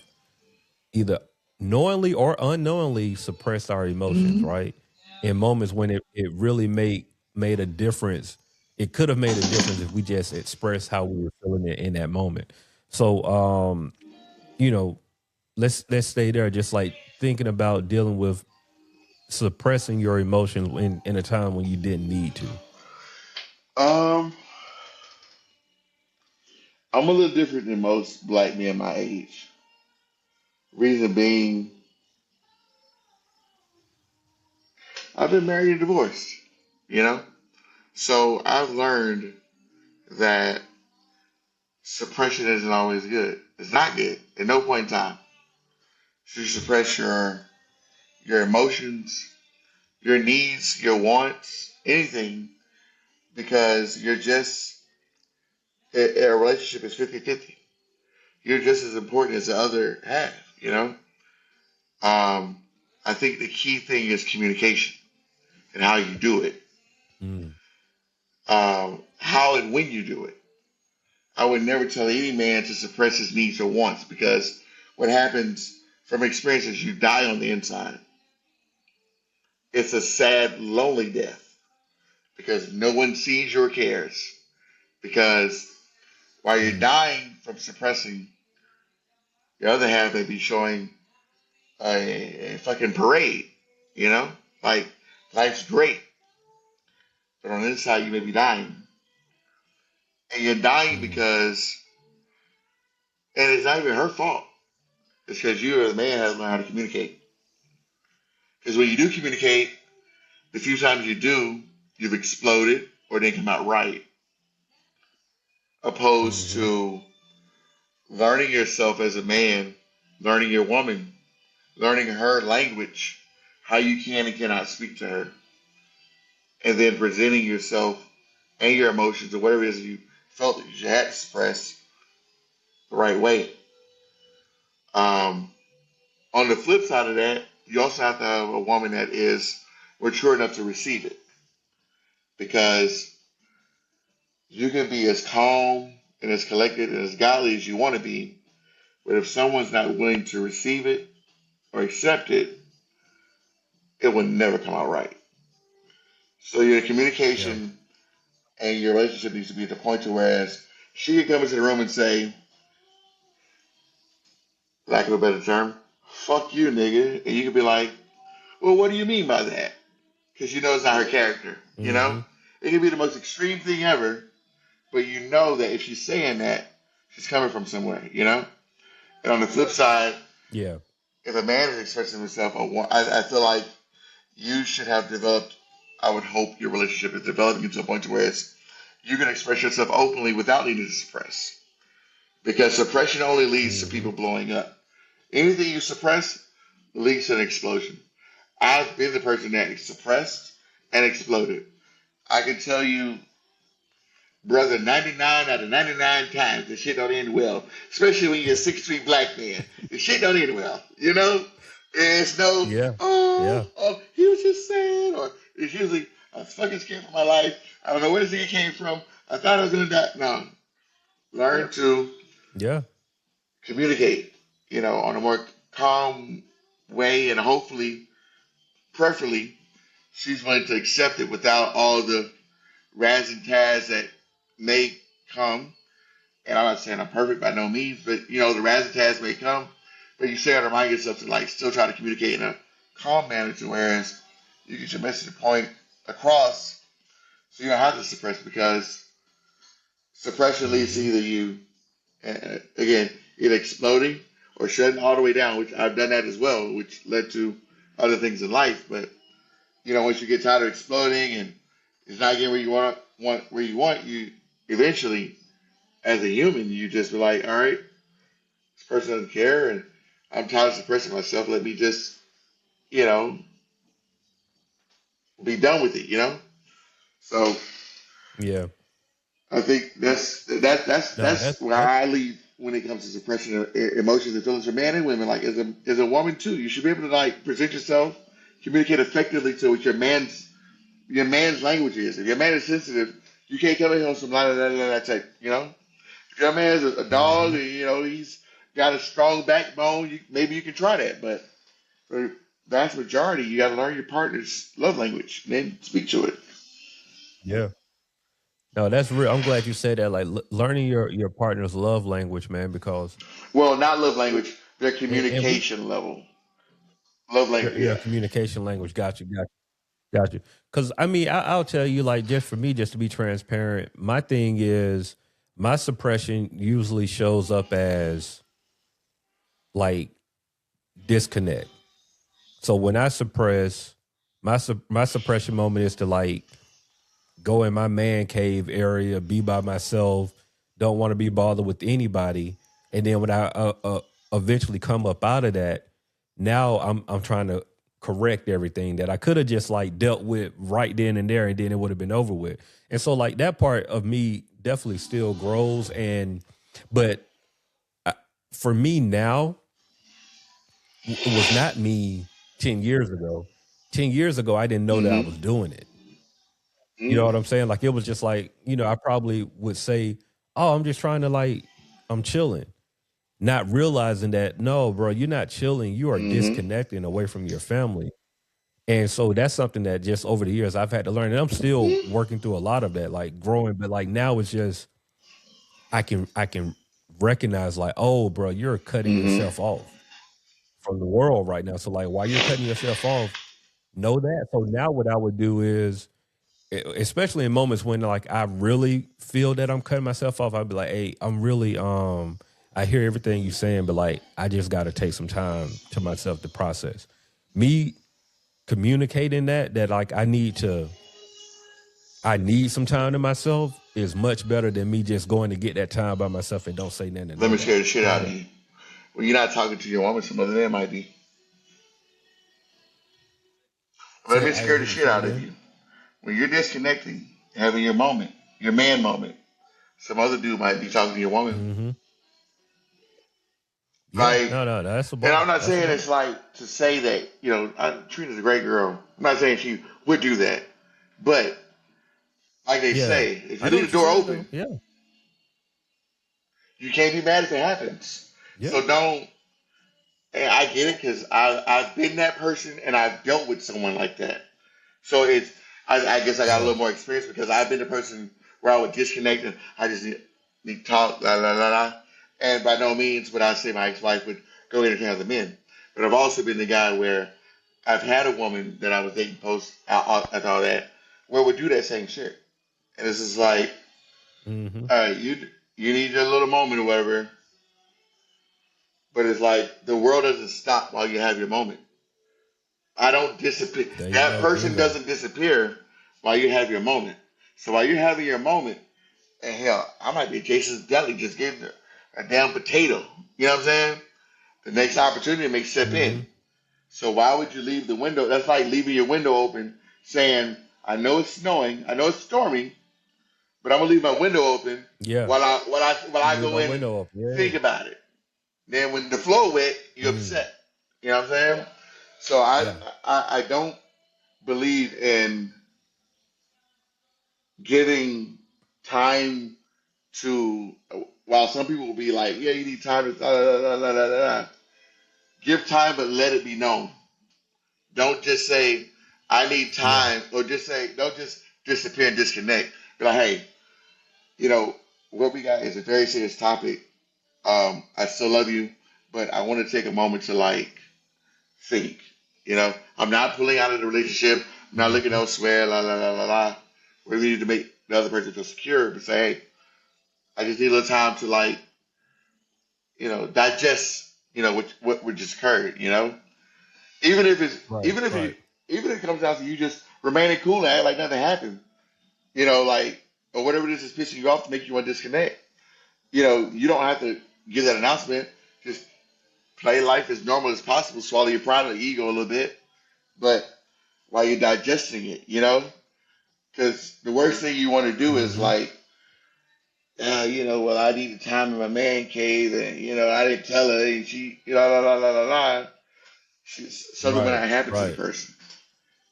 either knowingly or unknowingly suppressed our emotions, Mm-hmm. right? In moments when it really made a difference. It could have made a difference if we just expressed how we were feeling it in that moment. So you know, let's stay there, just like thinking about dealing with suppressing your emotions in a time when you didn't need to. Um, I'm a little different than most black men my age. Reason being, I've been married and divorced, you know? So I've learned that suppression isn't always good. It's not good at no point in time. You should suppress your emotions, your needs, your wants, anything, because you're just, a relationship is 50-50. You're just as important as the other half, you know? Um, I think the key thing is communication and how you do it, Mm, how and when you do it. I would never tell any man to suppress his needs or wants because what happens from experience is you die on the inside. It's a sad, lonely death because no one sees or cares. Because while you're mm, dying from suppressing, the other half may be showing a fucking parade, you know? Like, life's great, but on the inside, you may be dying. And you're dying mm, because, and it's not even her fault. It's because you as a man haven't learned how to communicate. Because when you do communicate, the few times you do, you've exploded or didn't come out right. Opposed mm-hmm, to learning yourself as a man, learning your woman, learning her language, how you can and cannot speak to her, and then presenting yourself and your emotions or whatever it is you felt that you had to express the right way. Um, on the flip side of that, you also have to have a woman that is mature enough to receive it because you can be as calm and as collected and as godly as you want to be, but if someone's not willing to receive it or accept it, it will never come out right. So your Yeah. communication and your relationship needs to be at the point to whereas she could come into the room and say, lack of a better term, fuck you, nigga. And you could be like, well, what do you mean by that? Because you know it's not her character, you know? Mm-hmm. It could be the most extreme thing ever, but you know that if she's saying that, she's coming from somewhere, you know? And on the flip side, Yeah. if a man is expressing himself, I feel like you should have developed, I would hope your relationship is developing to a point where you can express yourself openly without needing to suppress. Because suppression only leads to Mm-hmm. people blowing up. Anything you suppress leads to an explosion. I've been the person that suppressed and exploded. I can tell you, brother, 99 out of 99 times, the shit don't end well. Especially when you're a 6'3" black man. The shit don't end well. You know? It's no, Yeah. Yeah. he was just saying, or it's usually, I was fucking scared for my life. I don't know where this thing came from. I thought I was going to die. No. Learn to Yeah. communicate, on a more calm way, and hopefully, preferably, she's willing to accept it without all the razz and taz that may come. And I'm not saying I'm perfect by no means, but the razz and taz may come. But you still remind yourself to still try to communicate in a calm manner, to whereas you get your message point across, so you don't have to suppress because suppression leads to Mm-hmm. either you, again, either exploding or shutting all the way down, which I've done that as well, which led to other things in life. But once you get tired of exploding and it's not getting where you want, you eventually, as a human, you just be like, all right, this person doesn't care, and I'm tired of suppressing myself. Let me just, you know, be done with it. So Yeah. I think No, that's where that's I leave when it comes to suppression of emotions and feelings for men and women. Like as a woman too, you should be able to present yourself, communicate effectively to what your man's language is. If your man is sensitive, you can't come in here on some la type. If your man is a dog, mm-hmm. and he's got a strong backbone, maybe you can try that. But for the vast majority, you got to learn your partner's love language and then speak to it. Yeah. No, that's real. I'm glad you said that. Like learning your partner's love language, man, because Well, not love language, their and we communication level. Love language, your yeah. communication language. Got you. Because I mean, I'll tell you, like, just for me, just to be transparent, my thing is my suppression usually shows up as like disconnect. So when I suppress, my suppression moment is to like go in my man cave area, be by myself, don't want to be bothered with anybody, and then when I eventually come up out of that, now I'm trying to correct everything that I could have just like dealt with right then and there, and then it would have been over with. And so like that part of me definitely still grows, and but I, for me now, it was not me 10 years ago. 10 years ago, I didn't know that I Mm-hmm. was doing it. You know what Mm-hmm. I'm saying? Like it was just like, I probably would say, "Oh, I'm just trying to like I'm chilling." Not realizing that no, bro, you're not chilling. You are Mm-hmm. disconnecting away from your family. And so that's something that just over the years I've had to learn. And I'm still working through a lot of that, like growing, but like now it's just I can recognize like, "Oh, bro, you're cutting Mm-hmm. yourself off from the world right now." So like while you're cutting yourself off, know that. So now what I would do is especially in moments when like I really feel that I'm cutting myself off, I'd be like, "Hey, I'm really I hear everything you're saying, but like I just got to take some time to myself to process." Me communicating that like I need some time to myself is much better than me just going to get that time by myself and don't say nothing to Let me scare the nobody. shit out of you. When you're not talking to your woman, some other man might be. Let Say me I didn't scare hear the you shit say it out of again. you. When you're disconnecting, having your moment, your man moment, some other dude might be talking to your woman. Mm-hmm. Yeah, Like, no, that's a and bar. I'm not That's a saying bar. it's like to say that, Trina's a great girl. I'm not saying she would do that. But, like they Yeah, say, if I you know leave what the you're door saying though. open, Yeah, You can't be mad if it happens. Yeah. So don't. And I get it because I've been that person and I've dealt with someone like that. So it's I guess I got a Yeah. little more experience because I've been the person where I would disconnect and I just need to talk, la la la la. And by no means would I say my ex-wife would go entertain other men. But I've also been the guy where I've had a woman that I was dating post and all that where would do that same shit. And it's just like, Mm-hmm. all right, you need your little moment or whatever. But it's like the world doesn't stop while you have your moment. I don't disappear. There you That go. person Bingo. doesn't disappear while you have your moment. So while you're having your moment, and hell, I might be at Jason's Deli just getting a damn potato. You know what I'm saying? The next opportunity may step Mm-hmm. in. So why would you leave the window? That's like leaving your window open, saying, "I know it's snowing, I know it's stormy, but I'm gonna leave my window open Yeah. while I Leave go my in and window up. think Yeah. about it." Then when the floor wet, you're Mm. upset. You know what I'm saying? So I Yeah. I, I don't believe in giving time to. While some people will be like, "Yeah, you need time to give time, but let it be known." Don't just say, "I need Yeah. time," or just say, don't just disappear and disconnect. Be like, "Hey, you know what we got is a very serious topic. I still love you, but I want to take a moment to like think. I'm not pulling out of the relationship. I'm not looking Mm-hmm. elsewhere. La la la la la. We need to make the other person feel secure, but say, hey, I just need a little time to like, digest, what just occurred. Even if it's Right. even if you Right. even if it comes down to you just remaining cool and act like nothing happened. Like or whatever it is that's pissing you off to make you want to disconnect. You don't have to give that announcement. Just play life as normal as possible. Swallow your pride and ego a little bit, but while you're digesting it. Because the worst thing you want to do is Mm-hmm. like, well, I need the time in my man cave, and I didn't tell her, and she, la la la la la. Something might Right. not happen to the Right. person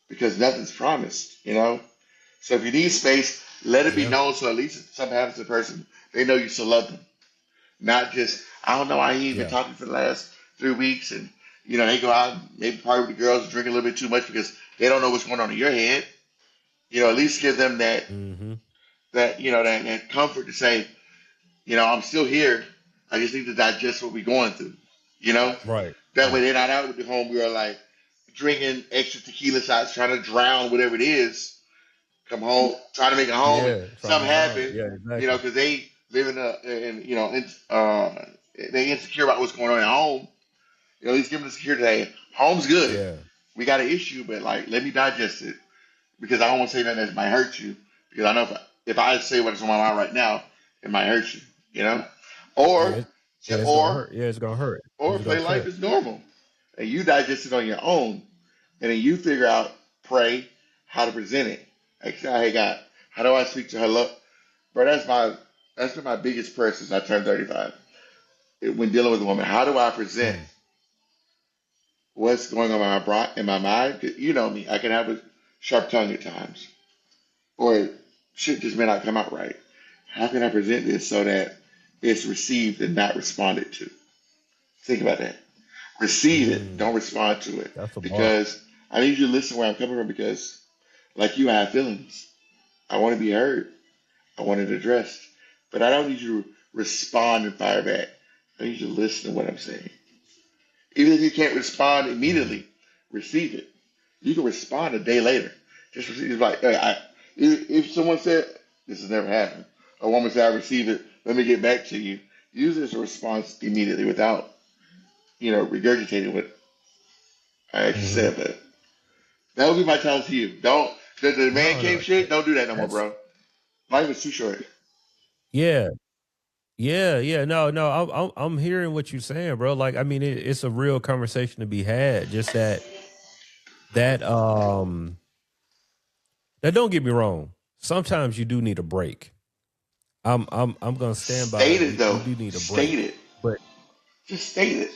because nothing's promised. So if you need space, let it be Yeah. known so at least if something happens to the person, they know you still love them. Not just, I don't know why he ain't been Yeah. talking for the last 3 weeks, and they go out, maybe party with the girls, and drink a little bit too much because they don't know what's going on in your head. At least give them that Mm-hmm. that that comfort to say, I'm still here. I just need to digest what we're going through. You know, Right. that way Right. they're not out with the home. We are like drinking extra tequila shots, trying to drown whatever it is. Come home, try to make it home, and Yeah. Trying to something drown. happen. Yeah. Exactly. Because they live they insecure about what's going on at home. At least give them the security that hey, home's good. Yeah. We got an issue, but like let me digest it because I don't want to say nothing that might hurt you because I know if I say what's on my mind right now, it might hurt you. You know, Yeah. or Yeah. It's gonna or hurt. Yeah. It's gonna hurt. or It's gonna play life cut. as normal and you digest it on your own, and then you figure out pray how to present it. Like, hey God, how do I speak to her love? Bro, that's been my biggest prayer since I turned 35. When dealing with a woman, how do I present Mm. what's going on in my mind? 'Cause you know me, I can have a sharp tongue at times, or shit just may not come out right. How can I present this so that it's received and not responded to? Think about that. Receive it, don't Mm. respond to it, That's a bar. because I need you to listen where I'm coming from. Because, like you, I have feelings. I want to be heard. I want it addressed, but I don't need you to respond and fire back. I need you to listen to what I'm saying. Even if you can't respond Mm. immediately, receive it. You can respond a day later. Just receive it. Like, hey, if someone said, this has never happened, a woman said, I received it, let me get back to you. Use it as a response immediately without, regurgitating what I actually Mm-hmm. said. But that would be my challenge to you. Don't, the man No. cave No. shit, don't do that no more, That's bro. Life is too short. yeah. Yeah, yeah, no, no, I'm hearing what you're saying, bro. Like, I mean, it's a real conversation to be had. Just that that don't get me wrong. Sometimes you do need a break. I'm gonna stand by State it. it, You though. do need a break, State it. but Just state it.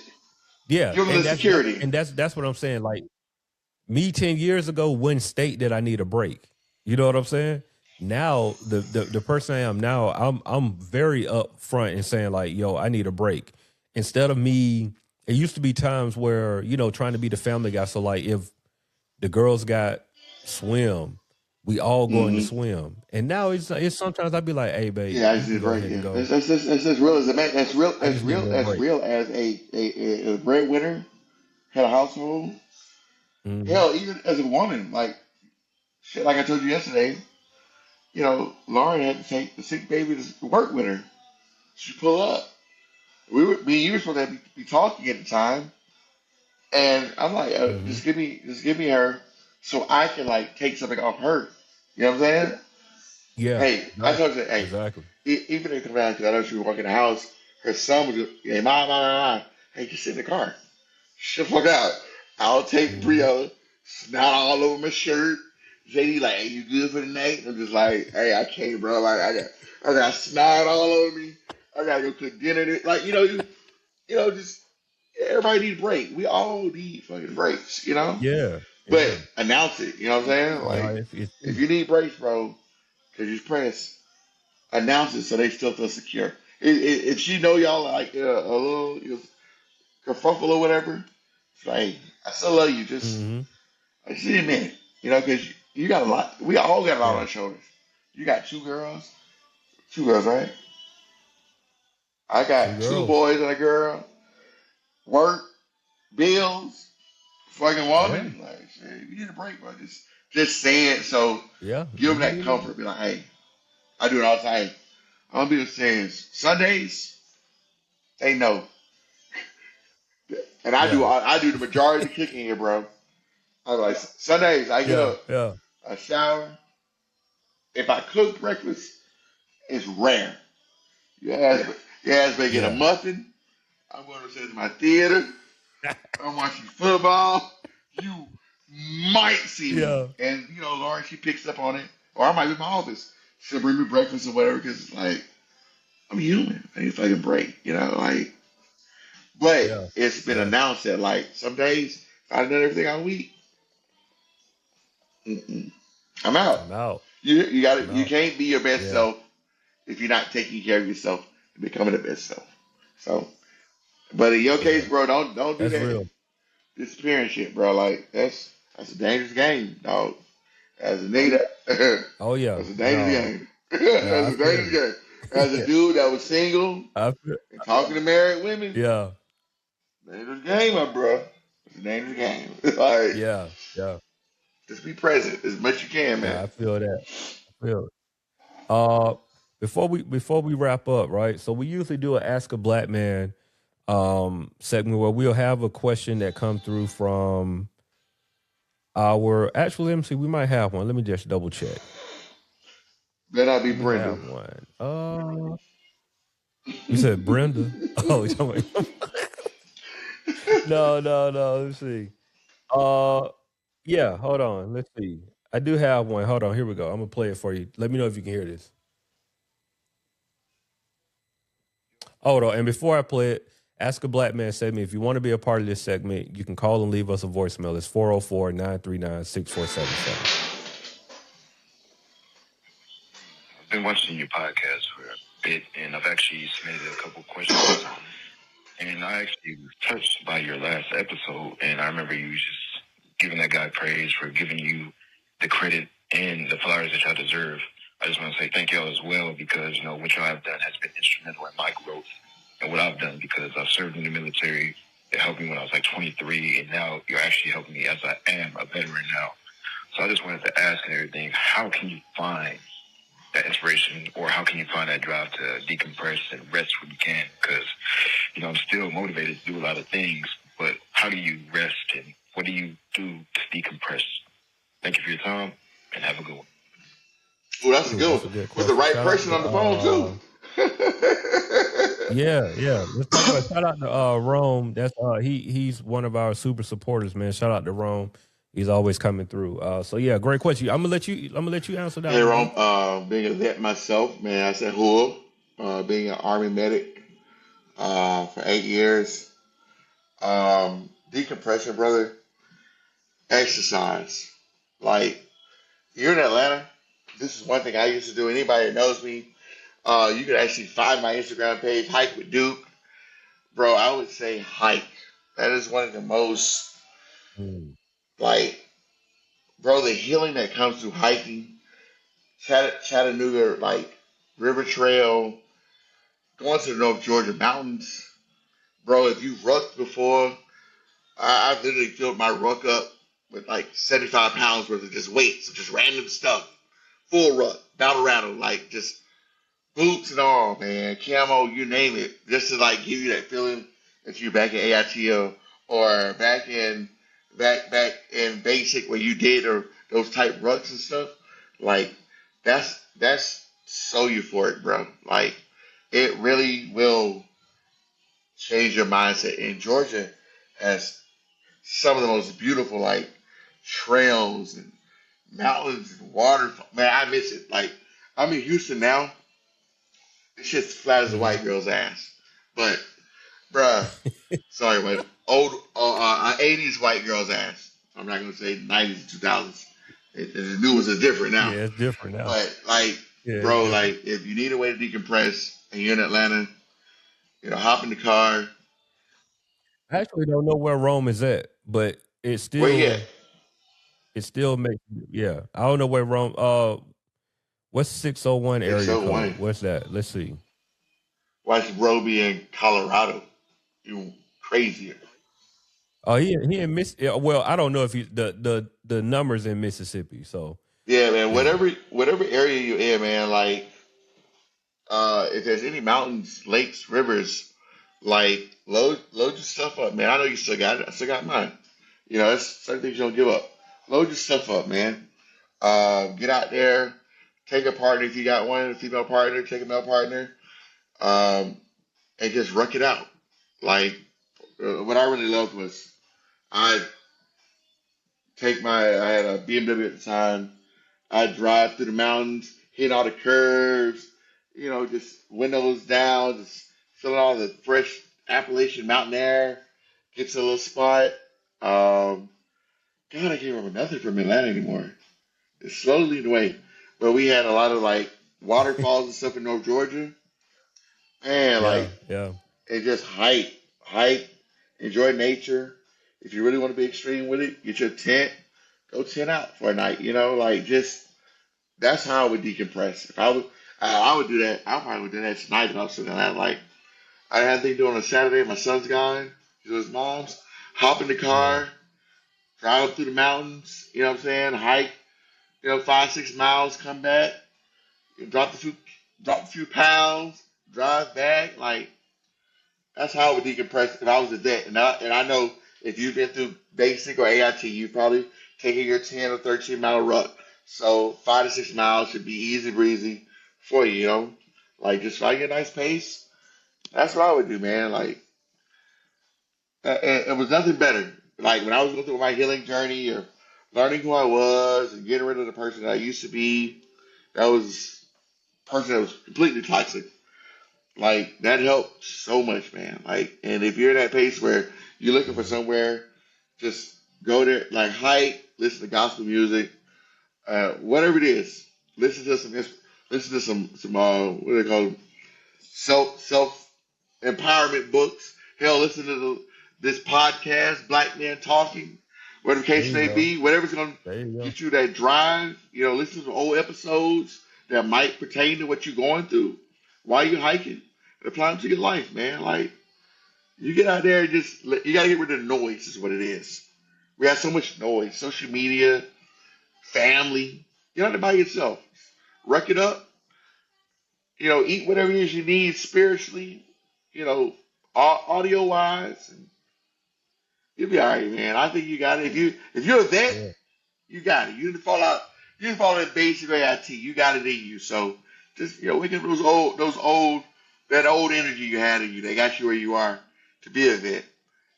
yeah, Give them the and security. that's what I'm saying. Like me 10 years ago wouldn't state that I need a break. You know what I'm saying? Now the person I am now, I'm very upfront and saying like, yo, I need a break. Instead of me, it used to be times where, trying to be the family guy. So like if the girls got swim, we all going to Hmm. swim. And now it's sometimes I'd be like, hey babe, Yeah, I you just can need a go break. ahead and Yeah, go. that's as real as a man. I just need a little As break. real as a breadwinner had a household. Hmm. Hell, even as a woman, like shit, like I told you yesterday, Lauren had to take the sick baby to work with her. She pulled up. Me and you were supposed to be talking at the time, and I'm like, Hmm. just give me her, so I can like take something off her. You know what I'm saying? Yeah, Hey, I exactly. told you, hey, Exactly. even if it come down, because I know she was walking in the house, her son was just, hey, mom, hey, just sit in the car. Shut the fuck out. I'll take Hmm. Briella, snot all over my shirt. JD like, hey, you good for the night? I'm just like, hey, I can't, bro. Like, I got snot all over me. I gotta go cook dinner. Like, just everybody need a break. We all need fucking breaks. Yeah. But Yeah. announce it. You know what I'm saying? No, Like, it's if you need breaks, bro, because you press, announce it so they still feel secure. If she know y'all like a little kerfuffle or whatever, it's like, hey, I still love you. Just hmm I just need a minute. Because you got a lot. We all got a lot on yeah. our shoulders. You got two girls, right? I Two got two girls. boys and a girl. Work, bills, fucking Yeah. woman. Like, shit, you need a break, bro. Just say it. So Yeah. give them You that need it. comfort. Be like, hey, I do it all the time. I'm gonna be saying Sundays. They know, and Yeah. I do the majority of the cooking here, bro. I'm like Sundays. I get Yeah. up, Yeah. a shower. If I cook breakfast, it's rare. You ask me to get a Yeah. muffin. I'm going to sit in my theater. I'm watching football. You might see me. Yeah. And, Lauren, she picks up on it. Or I might be in my office. She'll bring me breakfast or whatever because it's like, I'm human. I need a fucking break. Like, but Yeah. it's been Yeah. announced that, like, some days, if I've done everything all week, mm-mm, I'm out. I'm out. I'm You out. can't be your best Yeah. self if you're not taking care of yourself and becoming the best self. So, but in your case, Yeah. bro, don't do That's that real. disappearing shit, bro. Like that's a dangerous game, dog. As a nigga, Oh yeah. that's a dangerous No. game. No, That's I a feel dangerous you. game. As a Yeah. dude that was single I feel and talking to married women, yeah. dangerous game, my bro. It's a dangerous game. Like, Yeah. Yeah. just be present as much as you can, No, man. I feel that. I feel it. Uh before we wrap up, right? So we usually do a Ask a Black Man segment where we'll have a question that come through from our actually let me see, we might have one. Let me just double check. Better not be Do we Brenda. have one? You said Brenda. Oh, you talking about- no, no, no. Let's see. Uh, yeah. Hold on. Let's see. I do have one. Hold on. Here we go. I'm gonna play it for you. Let me know if you can hear this. Hold on. And before I play it, Ask a Black Man segment. If you want to be a part of this segment, you can call and leave us a voicemail. It's 404-939-6477. I've been watching your podcast for a bit, and I've actually submitted a couple questions. And I actually was touched by your last episode, and I remember you just giving that guy praise for giving you the credit and the flowers that y'all deserve. I just want to say thank y'all as well because, what y'all have done has been instrumental in my growth and what I've done because I've served in the military. It helped me when I was like 23, and now you're actually helping me as I am a veteran now. So I just wanted to ask and everything, how can you find that inspiration or how can you find that drive to decompress and rest when you can? Because I'm still motivated to do a lot of things, but how do you rest and what do you do to decompress? Thank you for your time and have a good one. Oh, that's a Ooh, good that's one. a good With the question. right Shout out person to on the phone too. yeah, yeah. Let's talk about shout out to Rome. That's he's one of our super supporters, man. Shout out to Rome. He's always coming through. So yeah, great question. I'm gonna let you answer that Hey, one, Rom, bro. being a vet myself, man, I said who? Being an army medic for 8 years. Decompression, brother. Exercise. Like, you're in Atlanta. this is one thing I used to do. Anybody that knows me, you can actually find my Instagram page, Hike with Duke. Bro, I would say hike. That is one of the most, Mm. like, bro, the healing that comes through hiking, Chattanooga, like, River Trail, going to the North Georgia mountains. Bro, if you've rucked before, I've literally filled my ruck up with like 75 pounds worth of just weights, just random stuff. Full ruck, battle rattle, like just boots and all, man, camo, you name it, just to like give you that feeling that you back in AITO or back in basic where you did or those type rucks and stuff. Like that's so euphoric, bro. Like it really will change your mindset. And Georgia has some of the most beautiful like trails and mountains and waterfalls. Man, I miss it. Like I'm in Houston now. It's just flat as a Hmm. white girl's ass. But, bruh, sorry, but old 80s white girl's ass. I'm not gonna say 90s and 2000s. The new ones are different now. Yeah, it's different now. But like, Yeah, it's bro, different. like if you need a way to decompress and you're in Atlanta, hop in the car. I actually don't know where Rome is at, but Where you at? it still makes, yeah. I don't know where Rome. What's 601 area code? 601. What's that? Let's see. Watch Roby in Colorado. You crazier. Oh, he in Miss. Yeah, well, I don't know if he the numbers in Mississippi. So Yeah, man. yeah. Whatever area you're in, man. Like if there's any mountains, lakes, rivers, like load your stuff up, man. I know you still got it. I still got mine. That's certain things you don't give up. Load your stuff up, man. Get out there, take a partner if you got one, a female partner, take a male partner, um, and just ruck it out. Like what I really loved was I I had a BMW at the time. I drive through the mountains, hit all the curves, just windows down, just feeling all the fresh Appalachian mountain air. Get to a little spot. Um, God, I can't remember nothing from Atlanta anymore. It's slowly leading away. But we had a lot of like waterfalls and stuff in North Georgia. And Yeah, like, yeah. it just hike, enjoy nature. If you really want to be extreme with it, get your tent, go tent out for a night. Like just that's how I would decompress. If I would do that. I probably would do that tonight if I was sitting there. Like I had thing to do on a Saturday. My son's gone. He's with his mom's. Hop in the Yeah. car, drive up through the mountains. You know what I'm saying? Hike. 5, 6 miles. Come back. Drop drop a few pounds. Drive back. Like that's how I would decompress if I was a vet. And I know if you've been through basic or AIT, you probably taking your 10 or 13 mile ruck. So 5 to 6 miles should be easy breezy for you, Like just find a nice pace. That's what I would do, man. Like it was nothing better. Like when I was going through my healing journey or learning who I was and getting rid of the person that I used to be, that was a person that was completely toxic. Like that helped so much, man. Like, and if you're in that pace where you're looking for Mhm. somewhere, just go there, like hike, listen to gospel music, whatever it is. Listen to some what do they call them? Self empowerment books. Hell, listen to this podcast, Black Men Talking, whatever the There case you may go. be. Whatever's gonna There you go. get you that drive. Listen to old episodes that might pertain to what you're going through while you're hiking. And apply them to your life, man. Like you get out there and you gotta get rid of the noise. Is what it is. We have so much noise, social media, family. Get out there by yourself. Wreck it up. Eat whatever it is you need spiritually. You know, audio wise, and you'll be all right, man. I think you got it. If you're a vet, Yeah. you got it. You didn't fall out. You didn't fall in basic AIT. You got it in you. So just wake up that old energy you had in you. They got you where you are to be a vet,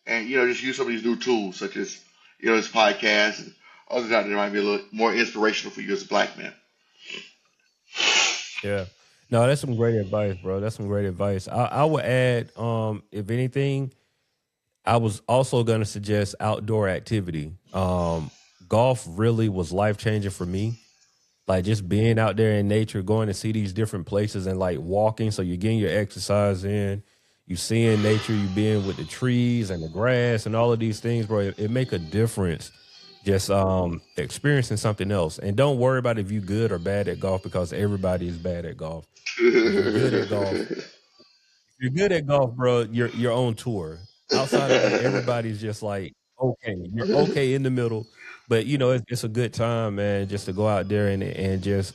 and just use some of these new tools such as this podcast and others out there might be a little more inspirational for you as a black man. Yeah. No, that's some great advice, bro. That's some great advice. I would add, if anything, I was also gonna suggest outdoor activity. Golf really was life changing for me. like just being out there in nature, going to see these different places and like walking. So you're getting your exercise in, you seeing nature, you being with the trees and the grass and all of these things, bro. It make a difference just experiencing something else. And don't worry about if you're good or bad at golf because everybody is bad at golf. If you're good at golf, you're good at golf, bro, you're on tour. Outside of that, everybody's just like okay. You're okay in the middle, but you know it's a good time, man, just to go out there and just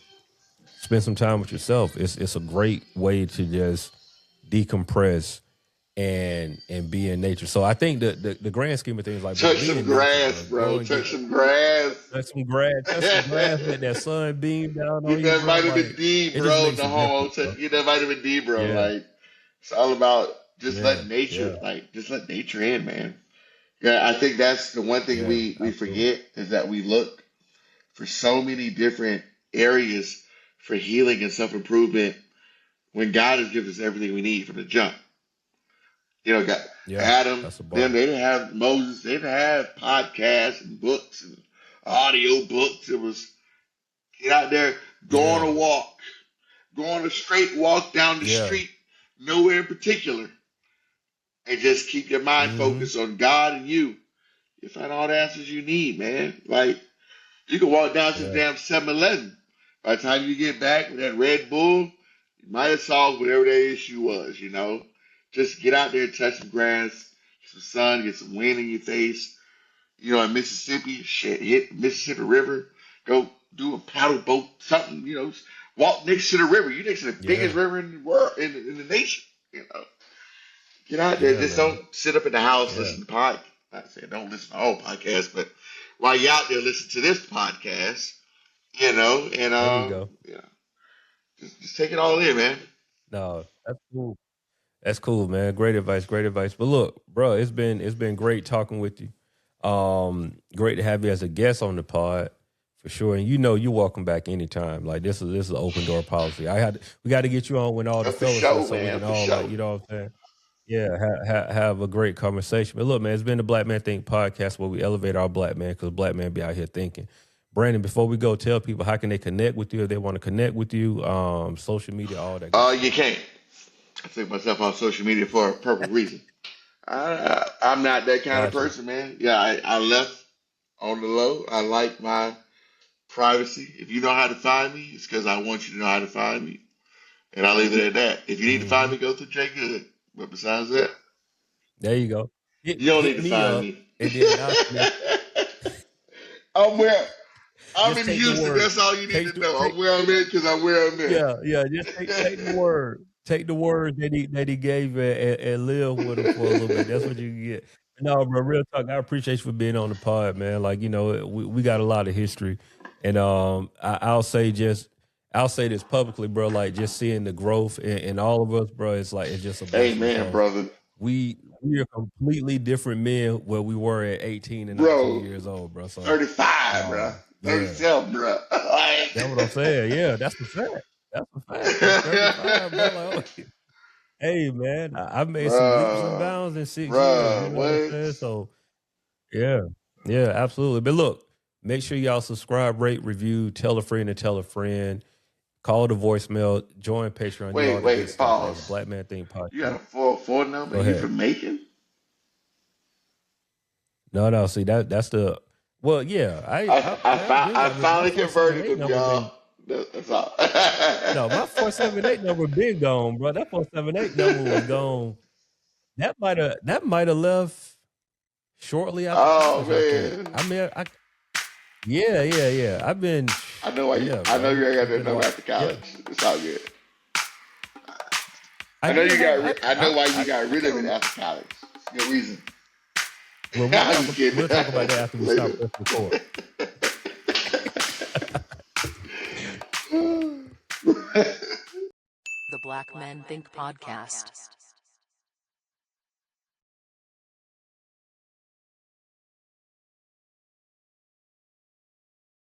spend some time with yourself. It's a great way to just decompress and be in nature. So I think the grand scheme of things, like bro, Touch be some in nature, grass, bro. bro. Go and Touch get some grass. touch some grass, let that sun beam down on Get you, that bro. vitamin Like D, it just bro, in makes the a difference, home. bro. Get that vitamin D, bro. Yeah, Like it's all about just yeah, letting yeah, nature, just let nature in, man. Yeah, I think that's the one thing yeah, we absolutely. forget is that we look for so many different areas for healing and self improvement when God has given us everything we need from the jump. Got Yeah, Adam, that's a them, bar. they didn't have Moses, they didn't have podcasts and books and audio books. It was get out there, go on Yeah, a walk, go on a straight walk down the yeah. street, nowhere in particular, and just keep your mind Mm-hmm. focused on God and you. You'll find all the answers you need, man. Like, you can walk down to the Yeah, damn 7-Eleven. By the time you get back with that Red Bull, you might have solved whatever that issue was. Just get out there, touch some grass, get some sun, get some wind in your face. In Mississippi, shit, hit Mississippi River, go do a paddle boat, something. Walk next to the river. You next to the yeah, biggest river in the world, in the nation. You know, get out there. yeah, Just man. don't sit up in the house Yeah. listening to podcasts. Not saying don't listen to all podcasts, but while you're out there listening to this podcast, and There you go. just take it all in, man. No, that's cool. That's cool, man. Great advice, great advice. But look, bro, it's been great talking with you. Great to have you as a guest on the pod for sure. And you're welcome back anytime. Like this is an open door policy. We got to get you on when all the For fellas here sure, so we man. can For all like sure. you know what I'm saying. Yeah, have a great conversation. But look, man, it's been the Black Man Think podcast where we elevate our black man because black man be out here thinking. Brandon, before we go, tell people how can they connect with you if they want to connect with you, social media, all that good You stuff. can't. I took myself off social media for a purpose reason. I'm not that kind of Gotcha. person, man. Yeah, I left on the low. I like my privacy. If you know how to find me, it's because I want you to know how to find me. And I'll leave it at that. If you need to find Hmm. me, go through Jay Good. But besides that, There you go. you don't need Hit to me find up, me. and then I'll connect. I'm where I'm Just in take the Houston. word. That's all you need Take to the know. take. I'm where I'm at because I'm where I'm at. Yeah, yeah. Just take the word. Take the word that he gave you and live with him for a little bit. That's what you can get. No, bro. Real talk. I appreciate you for being on the pod, man. Like we got a lot of history, and I'll say this publicly, bro. Like just seeing the growth in all of us, bro. It's like it's just a blessing Amen, because brother. we are completely different men where we were at 18 and 19 Bro, years old, bro. So 35, bro. yeah. 37, bro. That's what I'm saying. Yeah, that's the fact. That's the fact. At 35, bro. Like, oh, hey, man, I've made some leaps and bro, bounds in 6 years. You bro, know what I'm what? saying? So, yeah, yeah, absolutely. But look, make sure y'all subscribe, rate, review, tell a friend and tell a friend, call the voicemail, join Patreon, do all the good Wait, stuff, man. The pause. Black Man Think You got podcast. a 404 number Go and you ahead. from Macon? No, no, see that's the well, yeah. I been I got me my finally converted 478 them, number y'all. been That's all. no, my 478 number been gone, bro. That 478 number was gone. That might have left shortly after Oh college, I think. man, I mean, yeah, yeah, yeah. I've been, I know why. yeah, I know bro. you ain't got It's that been a number while. after Yeah, college. It's all good. I I know did you have. got. I know why you got I rid can't of it remember. after college. Good reason. Well, I'm just kidding. we'll talk about that after we stop Later. press record. The Black Men Think Podcast.